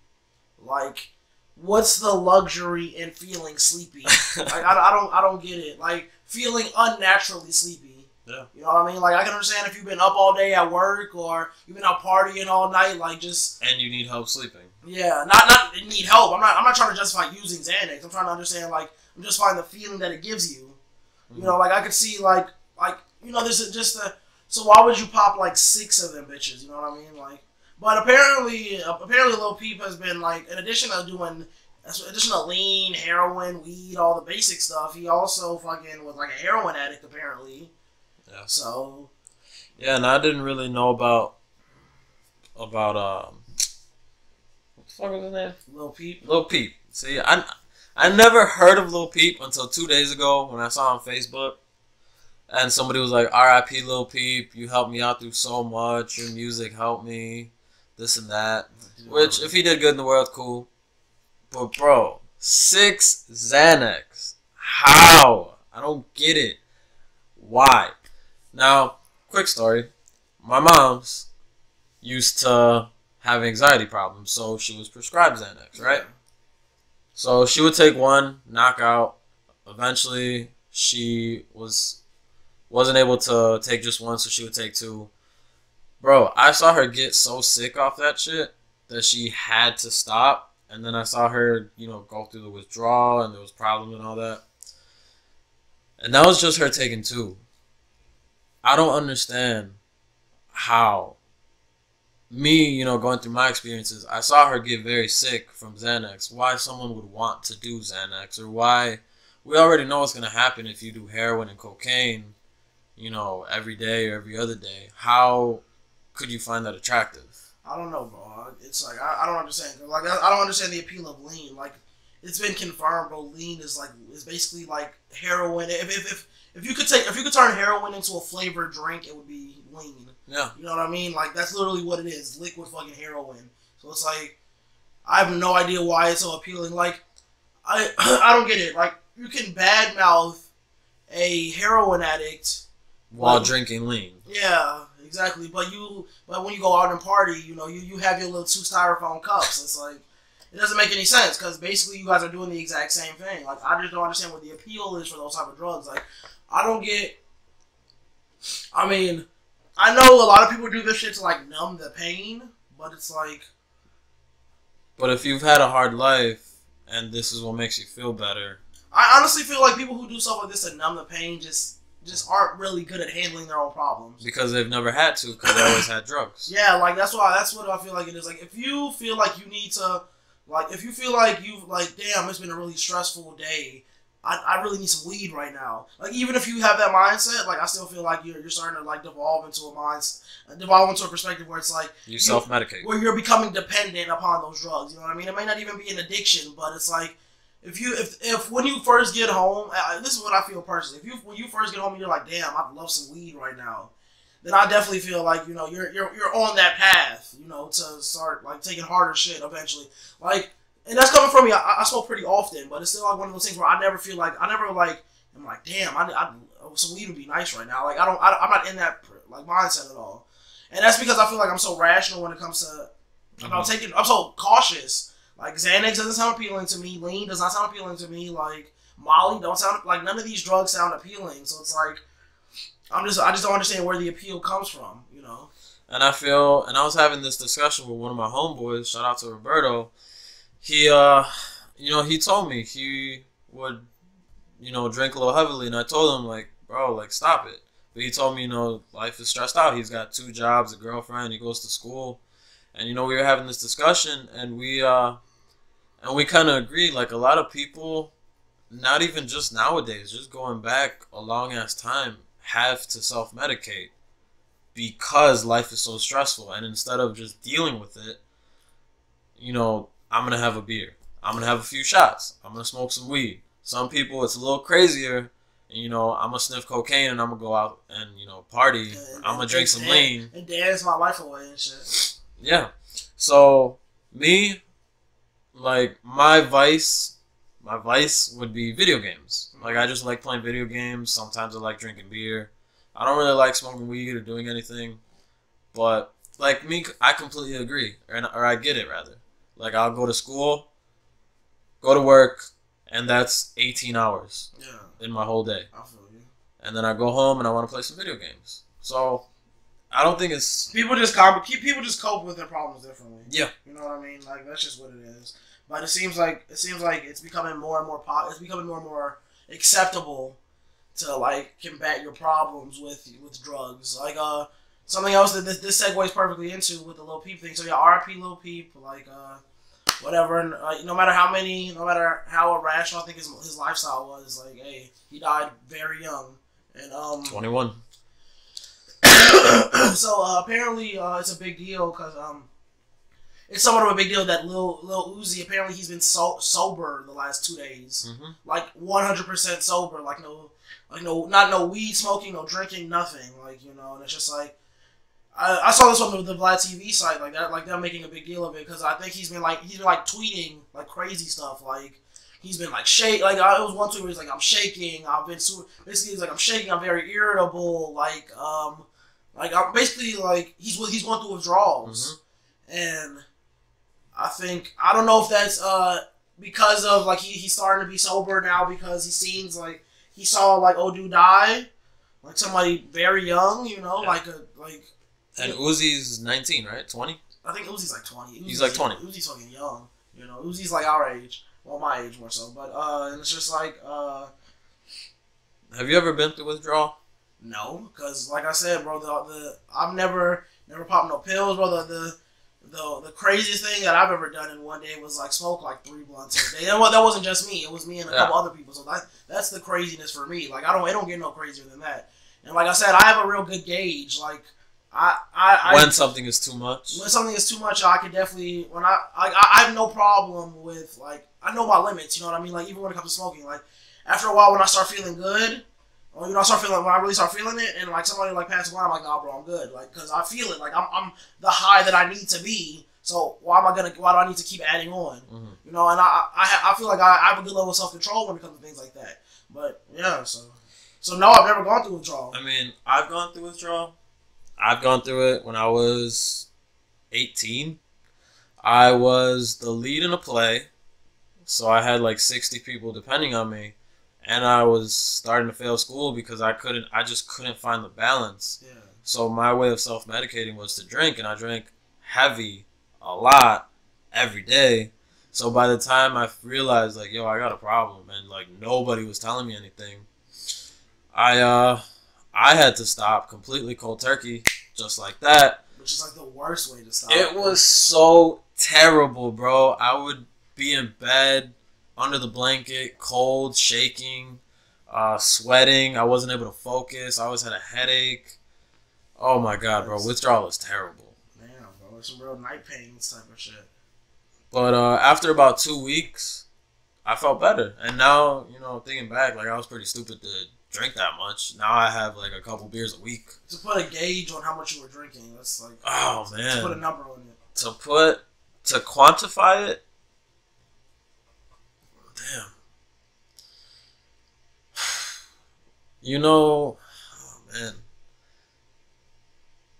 Like, what's the luxury in feeling sleepy? Like, I don't get it. Like, feeling unnaturally sleepy. Yeah. You know what I mean? Like, I can understand if you've been up all day at work or you've been out partying all night, like just. And you need help sleeping. Yeah, not need help. I'm not trying to justify using Xanax. I'm trying to understand, like, I'm just finding the feeling that it gives you. You know, like I could see, like this is just a. So why would you pop like 6 of them bitches? You know what I mean? Like, but apparently Lil Peep has been like, in addition to lean, heroin, weed, all the basic stuff, he also fucking was like a heroin addict apparently. Yeah. So. Yeah, and I didn't really know about what the fuck was his name? Lil Peep. Lil Peep. See, I never heard of Lil Peep until 2 days ago when I saw on Facebook. And somebody was like, R.I.P. Lil Peep, you helped me out through so much, your music helped me, this and that. Which, if he did good in the world, cool. But, bro, 6 Xanax. How? I don't get it. Why? Now, quick story. My mom's used to have anxiety problems, so she was prescribed Xanax, right? So she would take one, knock out. Eventually, she wasn't able to take just one, so she would take 2. Bro, I saw her get so sick off that shit that she had to stop. And then I saw her, go through the withdrawal, and there was problems and all that. And that was just her taking 2. I don't understand how. Me, going through my experiences, I saw her get very sick from Xanax. Why someone would want to do Xanax, or why we already know what's going to happen if you do heroin and cocaine, every day or every other day. How could you find that attractive? I don't know, bro. It's like, I don't understand. Like, I don't understand the appeal of lean. Like, it's been confirmed, bro. Lean is basically like heroin. If you could turn heroin into a flavored drink, it would be lean. Yeah. You know what I mean? Like, that's literally what it is. Liquid fucking heroin. So it's like, I have no idea why it's so appealing. Like, I don't get it. Like, you can badmouth a heroin addict while drinking lean. Yeah, exactly. But when you go out and party, you have your little 2 styrofoam cups. It's like, it doesn't make any sense because basically you guys are doing the exact same thing. Like, I just don't understand what the appeal is for those type of drugs. Like, I don't get. I mean, I know a lot of people do this shit to like numb the pain, but it's like, But if you've had a hard life and this is what makes you feel better, I honestly feel like people who do stuff like this to numb the pain just aren't really good at handling their own problems because they've never had to, because they always had drugs. Yeah, like that's what I feel like it is. Like if you feel like you need to, like if you feel like you've like, damn, it's been a really stressful day. I really need some weed right now. Like even if you have that mindset, like I still feel like you're starting to like devolve into a perspective where it's like you self-medicate, where you're becoming dependent upon those drugs. You know what I mean? It may not even be an addiction, but it's like if when you first get home, this is what I feel personally. When you first get home and you're like, damn, I'd love some weed right now, then I definitely feel like you're on that path, to start like taking harder shit eventually, like. And that's coming from me. I smoke pretty often, but it's still like one of those things where I never I'm like, damn, some weed would be nice right now. Like I'm not in that like mindset at all, and that's because I feel like I'm so rational when it comes to about taking. I'm so cautious. Like Xanax doesn't sound appealing to me. Lean does not sound appealing to me. Like Molly don't sound like, none of these drugs sound appealing. So it's like I just don't understand where the appeal comes from, And I was having this discussion with one of my homeboys. Shout out to Roberto. He, he told me he would, drink a little heavily, and I told him, like, bro, like, stop it. But he told me, life is stressed out. He's got 2 jobs, a girlfriend, he goes to school, and, we were having this discussion, and we kind of agreed, like, a lot of people, not even just nowadays, just going back a long-ass time, have to self-medicate because life is so stressful, and instead of just dealing with it, I'm going to have a beer. I'm going to have a few shots. I'm going to smoke some weed. Some people, it's a little crazier. And, I'm going to sniff cocaine and I'm going to go out and, party. I'm going to drink some lean. And dance my life away and shit. Yeah. So, me, like, my vice would be video games. Like, I just like playing video games. Sometimes I like drinking beer. I don't really like smoking weed or doing anything. But, like, me, I completely agree. Or I get it, rather. Like, I'll go to school, go to work, and that's 18 hours in my whole day. I feel you. And then I go home and I want to play some video games. So, I don't think it's... People just cope with their problems differently. Yeah. You know what I mean? Like, that's just what it is. But it seems like it's becoming more and more acceptable to, like, combat your problems with drugs. Like, something else that this segues perfectly into with the Lil Peep thing. So yeah, R.I.P. Lil Peep, like whatever. And no matter how irrational I think his lifestyle was, like, hey, he died very young, and 21. So apparently it's a big deal because it's somewhat of a big deal that Lil Uzi, apparently he's been sober the last 2 days, like 100% sober, like no weed smoking, no drinking, nothing, like, and it's just like. I saw this on the Vlad TV site, like that, like they're making a big deal of it because I think he's been tweeting like crazy stuff, like he's been like shake, like it was one tweet where he's like, I'm shaking, basically he's like, I'm shaking, I'm very irritable, like I'm basically like he's going through withdrawals, and I don't know if that's because of like he's starting to be sober now because he seems like he saw like old dude die, like somebody very young, like. And Uzi's 19, right? 20? I think Uzi's like 20. He's like 20. Uzi's fucking young. Uzi's like our age. Well, my age more so. But and it's just like Have you ever been through withdrawal? No, because like I said, bro, I've never popped no pills, bro. The craziest thing that I've ever done in one day was like smoke like 3 blunts a day. That wasn't just me. It was me and a couple other people. So that's the craziness for me. Like it don't get no crazier than that. And like I said, I have a real good gauge. Like when something is too much. When something is too much, I could definitely I have no problem with, like, I know my limits. You know what I mean? Like even when it comes to smoking, like after a while when I start feeling good, or when I really start feeling it, and like somebody like passes by, I'm like, nah, bro, I'm good. Like because I feel it. Like I'm the high that I need to be. So why do I need to keep adding on? And I feel like I have a good level of self control when it comes to things like that. But yeah, so no, I've never gone through withdrawal. I mean, I've gone through withdrawal. I've gone through it when I was 18. I was the lead in a play, so I had like 60 people depending on me, and I was starting to fail school because I just couldn't find the balance. So my way of self-medicating was to drink, and I drank heavy, a lot, every day. So by the time I realized, like, yo, I got a problem, and like nobody was telling me anything, I had to stop completely cold turkey, just like that. Which is like the worst way to stop. It was so terrible, bro. I would be in bed, under the blanket, cold, shaking, sweating. I wasn't able to focus. I always had a headache. Oh my god, bro. Withdrawal is terrible. Man, bro. It's some real night pains type of shit. But after about 2 weeks, I felt better. And now, you know, thinking back, like, I was pretty stupid to drink that much. Now I have, like, a couple beers a week. To put a gauge on how much you were drinking, that's like... Oh, man. To put a number on it. To quantify it... Damn. You know... Oh, man.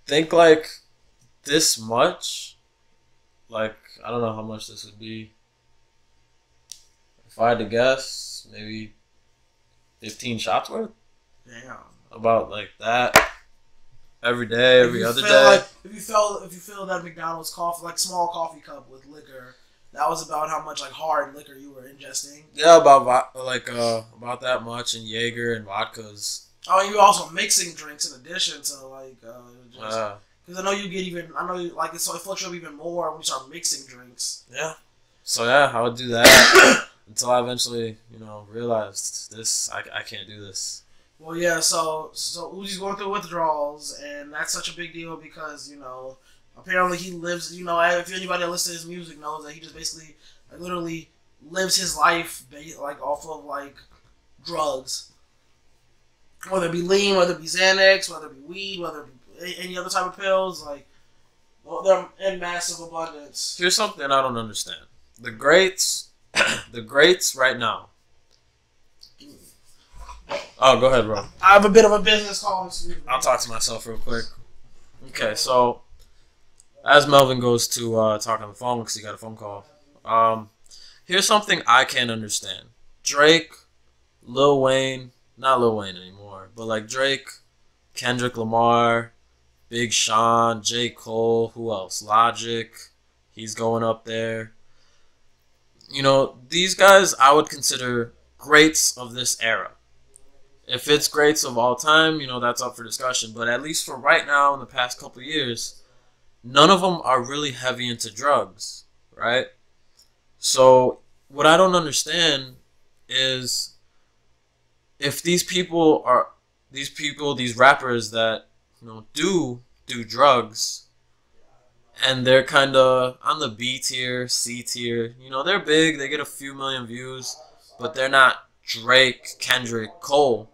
Think, like, this much... Like, I don't know how much this would be. If I had to guess, maybe 15 shots worth? Damn. About like that. Every day, every other day. Like, if you feel that McDonald's coffee, like small coffee cup with liquor, that was about how much like hard liquor you were ingesting? Yeah, about that much, and Jaeger and vodkas. Oh, and you were also mixing drinks in addition to like because I know like it fluctuates even more when you start mixing drinks. Yeah. So yeah, I would do that until I eventually, you know, realized this. I can't do this. Well, yeah. So Uzi's going through withdrawals, and that's such a big deal because, you know, apparently he lives. You know, if anybody that listens to his music knows that he just basically, like, literally lives his life like off of like drugs, whether it be lean, whether it be Xanax, whether it be weed, whether it be any other type of pills, like, well, they're in massive abundance. Here's something I don't understand. The greats right now. Oh, go ahead, bro. I have a bit of a business call. I'll talk to myself real quick. Okay, so as Melvin goes to talk on the phone because he got a phone call, here's something I can't understand. Drake, Lil Wayne, not Lil Wayne anymore, but like Drake, Kendrick Lamar, Big Sean, J. Cole, who else? Logic, he's going up there. You know, these guys I would consider greats of this era. If it's greats of all time, you know, that's up for discussion. But at least for right now, in the past couple of years, none of them are really heavy into drugs, right? So what I don't understand is if these rappers that, you know, do drugs, and they're kind of on the B tier, C tier. You know, they're big. They get a few million views, but they're not Drake, Kendrick, Cole,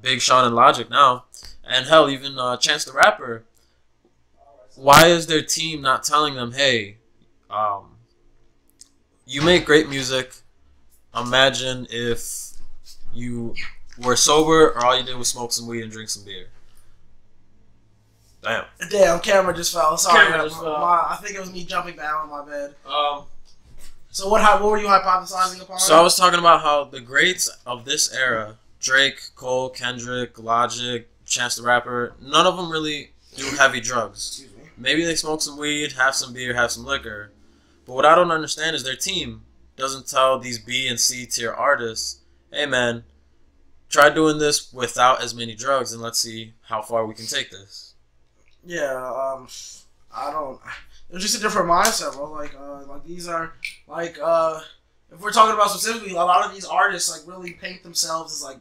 Big Sean, and Logic now. And hell, even Chance the Rapper. Why is their team not telling them, hey, you make great music. Imagine if you were sober or all you did was smoke some weed and drink some beer. Damn, camera just fell. Sorry, Camera just fell. I think it was me jumping down on my bed. So what were you hypothesizing upon? So I was talking about how the greats of this era, Drake, Cole, Kendrick, Logic, Chance the Rapper, none of them really do heavy drugs. Excuse me. Maybe they smoke some weed, have some beer, have some liquor. But what I don't understand is their team doesn't tell these B and C tier artists, hey man, try doing this without as many drugs and let's see how far we can take this. Yeah, I don't. It's just a different mindset, bro. Like these are like if we're talking about specifically, a lot of these artists like really paint themselves as like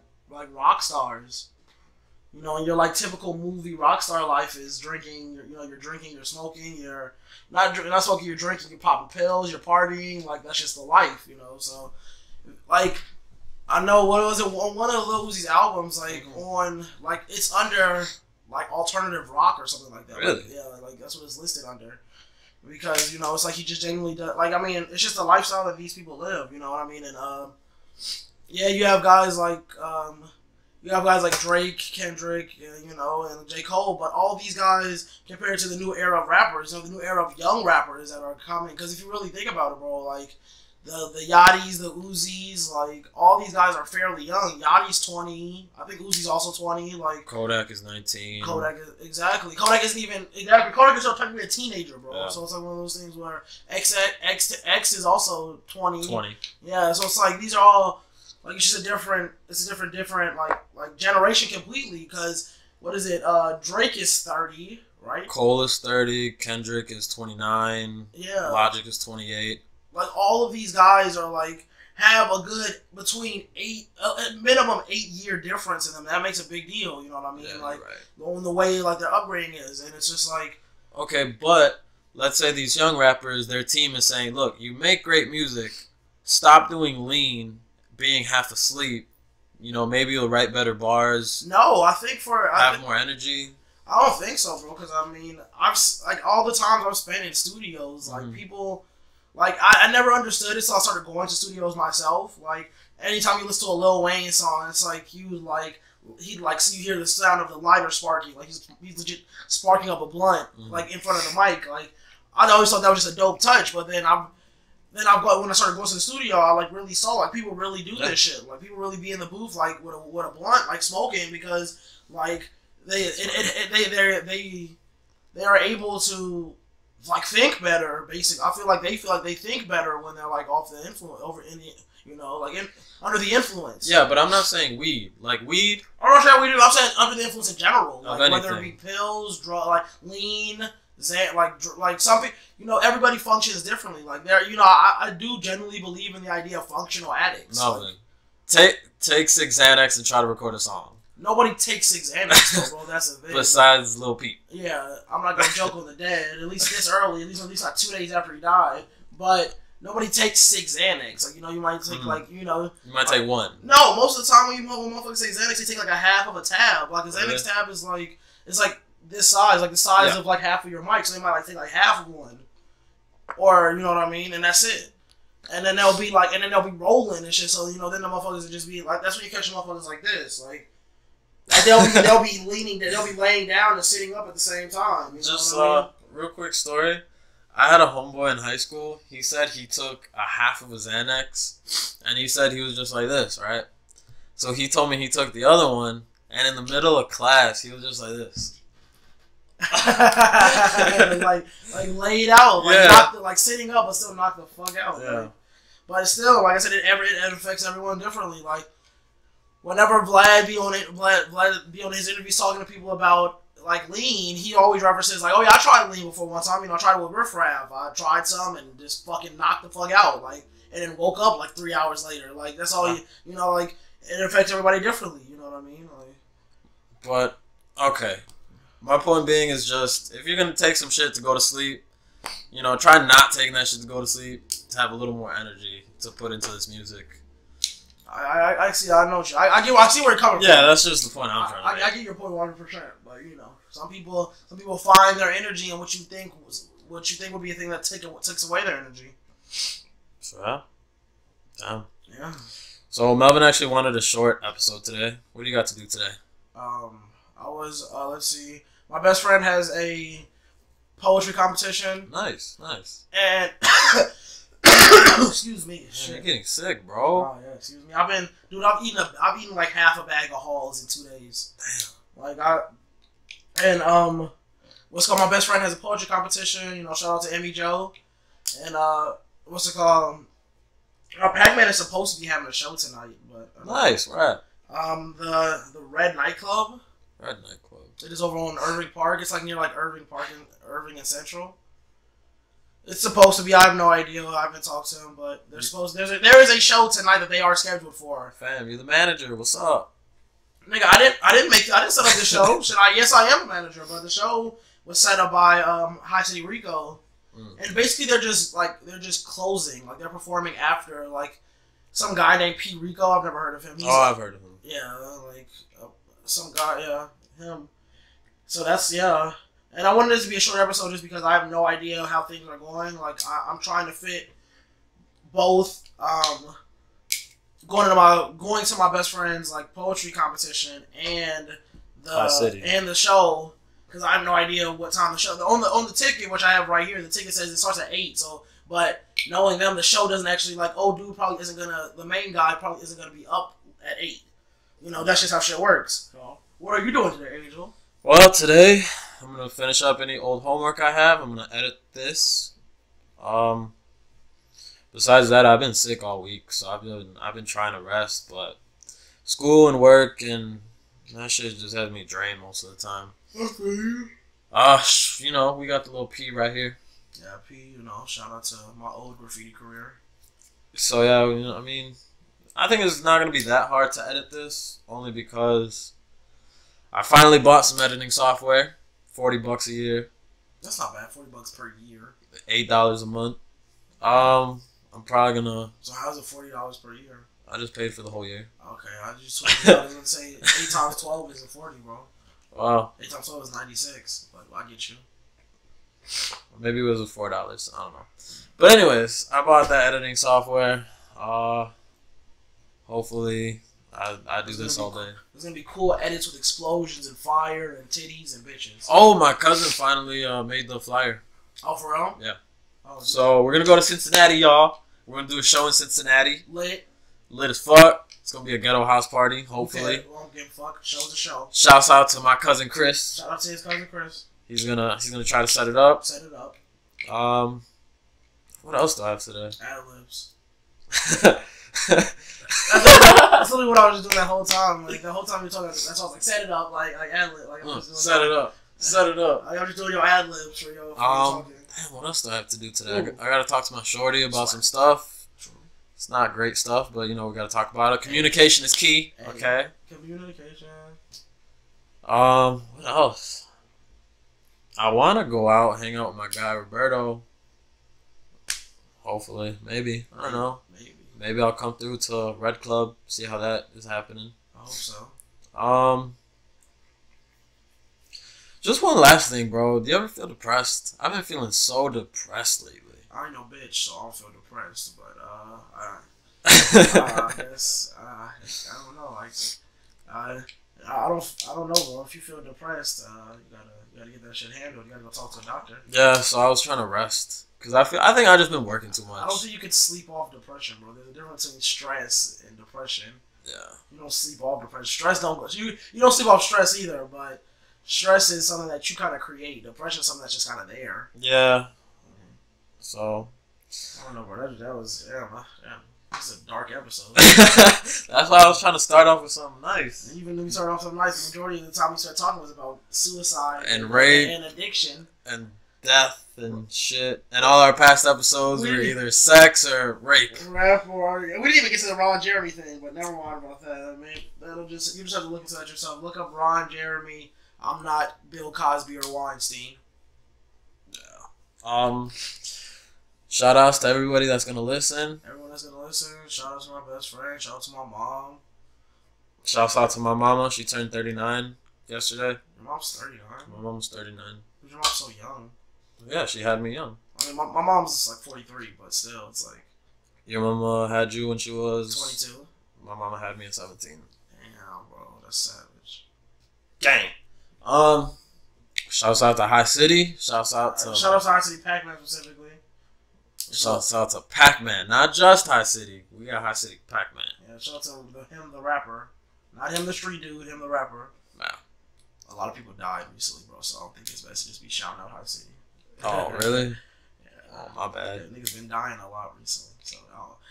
rock stars. You know, and your like typical movie rock star life is drinking. You're drinking, you're smoking, you're not smoking, you're drinking, you're popping pills, you're partying. Like that's just the life, you know. So, like, I know what was it? One of Lil Uzi's albums, like on like it's under like alternative rock or something like that. Really? Like, yeah, like that's what it's listed under. Because, you know, it's like he just genuinely does. Like, I mean, it's just the lifestyle that these people live. You know what I mean? And yeah, you have guys like Drake, Kendrick, you know, and J. Cole. But all these guys, compared to the new era of rappers, you know, the new era of young rappers that are coming. Because if you really think about it, bro, like the Yachty's, the Uzis, like all these guys are fairly young. Yachty's 20. I think Uzi's also 20. Like Kodak is 19. Kodak is, exactly. Kodak isn't even exactly. Kodak is technically a teenager, bro. Yeah. So it's like one of those things where X is also 20. 20. Yeah. So it's like these are all like it's just a different. It's a different like generation completely. Because what is it? Drake is 30, right? Cole is 30. Kendrick is 29. Yeah. Logic is 28. Like all of these guys are like have a good between minimum 8-year difference in them. That makes a big deal. You know what I mean? Yeah, like right. the way like their upbringing is, and it's just like okay, but let's say these young rappers, their team is saying, look, you make great music, stop doing lean, being half asleep. You know, maybe you'll write better bars. No, I think have more energy. I don't think so, bro. Because I mean, I've like all the times I've spent in studios, like people. Like, I never understood it, so I started going to studios myself. Like, anytime you listen to a Lil Wayne song, it's like, so you hear the sound of the lighter sparking. Like, he's legit sparking up a blunt, like, in front of the mic. Like, I always thought that was just a dope touch, but when I started going to the studio, I, like, really saw, like, people really do this shit. Like, people really be in the booth, like, with a blunt, like, smoking, because, like, they are able to like think better. Basically, I feel like they think better when they're like off the influence, under the influence. Yeah, but I'm not saying weed. Like weed. I'm not saying weed. I'm saying under the influence in general. Of like whether it be pills, drug, like lean, like something. You know, everybody functions differently. Like there, you know, I do genuinely believe in the idea of functional addicts. Melvin, take 6 Xanax and try to record a song. Nobody takes 6 Xanax, bro. That's the thing. Besides Lil Peep. Yeah, I'm not gonna joke on the dead. At least this early. At least like 2 days after he died. But nobody takes 6 Xanax. Like, you know, you might take you might take 1. No, most of the time when motherfuckers say Xanax, they take like a half of a tab. Like a Xanax tab is like it's like this size, like the size of like half of your mic. So they might like take like half of one, or you know what I mean, and that's it. And then they'll be rolling and shit. So you know, then the motherfuckers will just be like, that's when you catch motherfuckers like this, like. Like they'll be laying down and sitting up at the same time. You Just know what I mean? Real quick story. I had a homeboy in high school. He said he took a half of a Xanax, and he said he was just like this, right? So he told me he took the other one, and in the middle of class, he was just like this. like laid out, like sitting up, but still knock the fuck out. Yeah. Like, but still, like I said, it affects everyone differently. Like. Whenever Vlad be on his interviews talking to people about like lean, he always references like, oh yeah, I tried lean before one time. You know, I tried it with Riff Raff. I tried some and just fucking knocked the fuck out, like, and then woke up like 3 hours later. Like that's all you know. Like it affects everybody differently. You know what I mean? Like, but okay, my point being is just if you're gonna take some shit to go to sleep, you know, try not taking that shit to go to sleep to have a little more energy to put into this music. I see. I know. I see where you're coming from. Yeah, that's just the point I'm trying to make. I get your point 100%. But you know, some people find their energy in what you think would be a thing that takes away their energy. So, damn. Yeah. So Melvin actually wanted a short episode today. What do you got to do today? I was let's see. My best friend has a poetry competition. Nice. And. Excuse me. Man, you're getting sick, bro. Oh yeah, excuse me. I've eaten like half a bag of Halls in 2 days. Damn. What's called my best friend has a poetry competition. You know, shout out to Emmy Joe. And what's it called? Pac-Man is supposed to be having a show tonight, but nice, right? The Red Nightclub. Red Nightclub. It is over on Irving Park. It's like near like Irving Park and Irving and Central. It's supposed to be. I have no idea. I haven't talked to him, but there is a show tonight that they are scheduled for. Fam, you're the manager. What's up? Nigga, I didn't set up the show. Yes, I am a manager, but the show was set up by High City Rico, and basically they're just closing. Like they're performing after like some guy named P. Rico. I've never heard of him. I've heard of him. Yeah, like some guy. Yeah, him. So that's And I wanted this to be a short episode just because I have no idea how things are going. Like, I'm trying to fit both going to my best friend's like poetry competition and the show, because I have no idea what time the show. On the ticket, which I have right here, the ticket says it starts at 8. So But knowing them, the show doesn't actually like, oh, dude probably isn't gonna, the main guy probably isn't gonna be up at 8. You know, that's just how shit works. So, what are you doing today, Angel? Well, today I'm gonna finish up any old homework I have. I'm gonna edit this. Besides that, I've been sick all week, so I've been trying to rest, but school and work and that shit just has me drained most of the time. Okay. You know, we got the little P right here. Yeah, P. You know, shout out to my old graffiti career. So yeah, you know, I mean, I think it's not gonna be that hard to edit this, only because I finally bought some editing software, $40 a year. That's not bad. $40 per year. $8 a month. I'm probably gonna. So how's it $40 per year? I just paid for the whole year. Okay, I just was say 8 times 12 is 40, bro. Wow. 8 times 12 is 96. But I get you. Maybe it was $4. I don't know. But anyways, I bought that editing software. Hopefully, I do this all day. There's gonna be cool edits with explosions and fire and titties and bitches. Oh, my cousin finally made the flyer. Oh, for real? Yeah. Oh, so we're gonna go to Cincinnati, y'all. We're gonna do a show in Cincinnati. Lit Lit as fuck. It's gonna be a ghetto house party, hopefully. Okay, well, I'm getting fucked. Show's a show. Shouts out to my cousin Chris. Shout out to his cousin Chris. He's gonna try to set it up. Set it up. What else do I have today? Ad-libs. That's literally what I was just doing that whole time. Like the whole time you were talking, that's why I was like, set it up, like ad-lib. Like, I'm just doing set it up. Set it up. I'm just doing your ad-libs for your talking. Damn, what else do I have to do today? I gotta talk to my shorty about some stuff. It's not great stuff, but you know we gotta talk about it. Communication is key. Okay. Communication. What else? I wanna go out, hang out with my guy Roberto. Hopefully, maybe. I don't know. Maybe I'll come through to Red Club, see how that is happening. I hope so. Just one last thing, bro. Do you ever feel depressed? I've been feeling so depressed lately. I ain't no bitch, so I don't feel depressed. But I guess I don't know. Like I don't know, bro. If you feel depressed, you gotta get that shit handled. You gotta go talk to a doctor. Yeah. So I was trying to rest because I think I just been working too much. I don't think you could sleep off depression, bro. There's a difference between stress and depression. Yeah. You don't sleep off depression. Stress don't. You don't sleep off stress either, but. Stress is something that you kind of create. Depression is something that's just kind of there. Yeah. So. I don't know, bro. That was yeah. This is a dark episode. That's why I was trying to start off with something nice. And even when we started off something nice, the majority of the time we started talking was about suicide and rape and addiction and death and shit. And all our past episodes were either sex or rape. Rap or we didn't even get to the Ron Jeremy thing, but never mind about that. I mean, you just have to look into that yourself. Look up Ron Jeremy. I'm not Bill Cosby or Weinstein. Yeah. Shout outs to everybody that's gonna listen. Everyone that's gonna listen. Shout out to my best friend. Shout out to my mom. Shouts out to my mama. She turned 39 yesterday. Your mom's 39. My mom's 39. Your mom's so young. Yeah, she had me young. I mean, my mom's like 43, but still, it's like. Your mama had you when she was 22. My mama had me at 17. Damn, bro, that's savage. Gang. Shouts out to High City. Shouts out to High City Pac-Man specifically. Shouts out to Pac-Man, not just High City. We got High City Pac-Man. Yeah, shout out to him, the rapper, not him, the street dude. Him, the rapper. Nah. A lot of people died recently, bro. So I don't think it's best to just be shouting out High City. Oh, really? Yeah. Oh, my bad. Yeah, niggas been dying a lot recently, so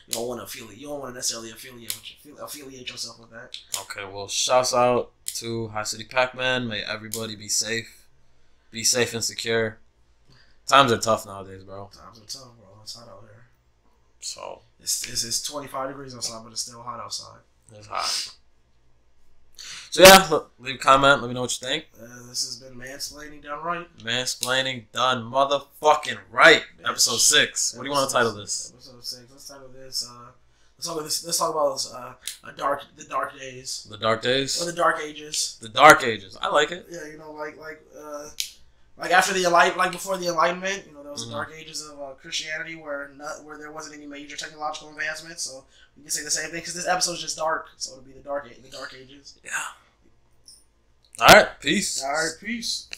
you don't want to affiliate. You don't want to necessarily affiliate yourself with that. Okay, well, shouts out to High City Pac-Man. May everybody be safe. Be safe and secure. Times are tough nowadays, bro. Times are tough, bro. It's hot out here. So it's 25 degrees outside, but it's still hot outside. It's hot. So yeah, leave a comment. Let me know what you think. This has been Mansplaining Done Right. Mansplaining Done Motherfucking Right. Episode 6. What do you want to title this? Episode 6. Let's title this. Let's talk about the dark days. The dark days. Or the dark ages. The dark ages. I like it. Yeah, you know, like after the before the Enlightenment, you know, there was the dark ages of Christianity where there wasn't any major technological advancements. So we can say the same thing because this episode is just dark, so it'll be the dark ages. Yeah. All right. Peace. All right. Peace.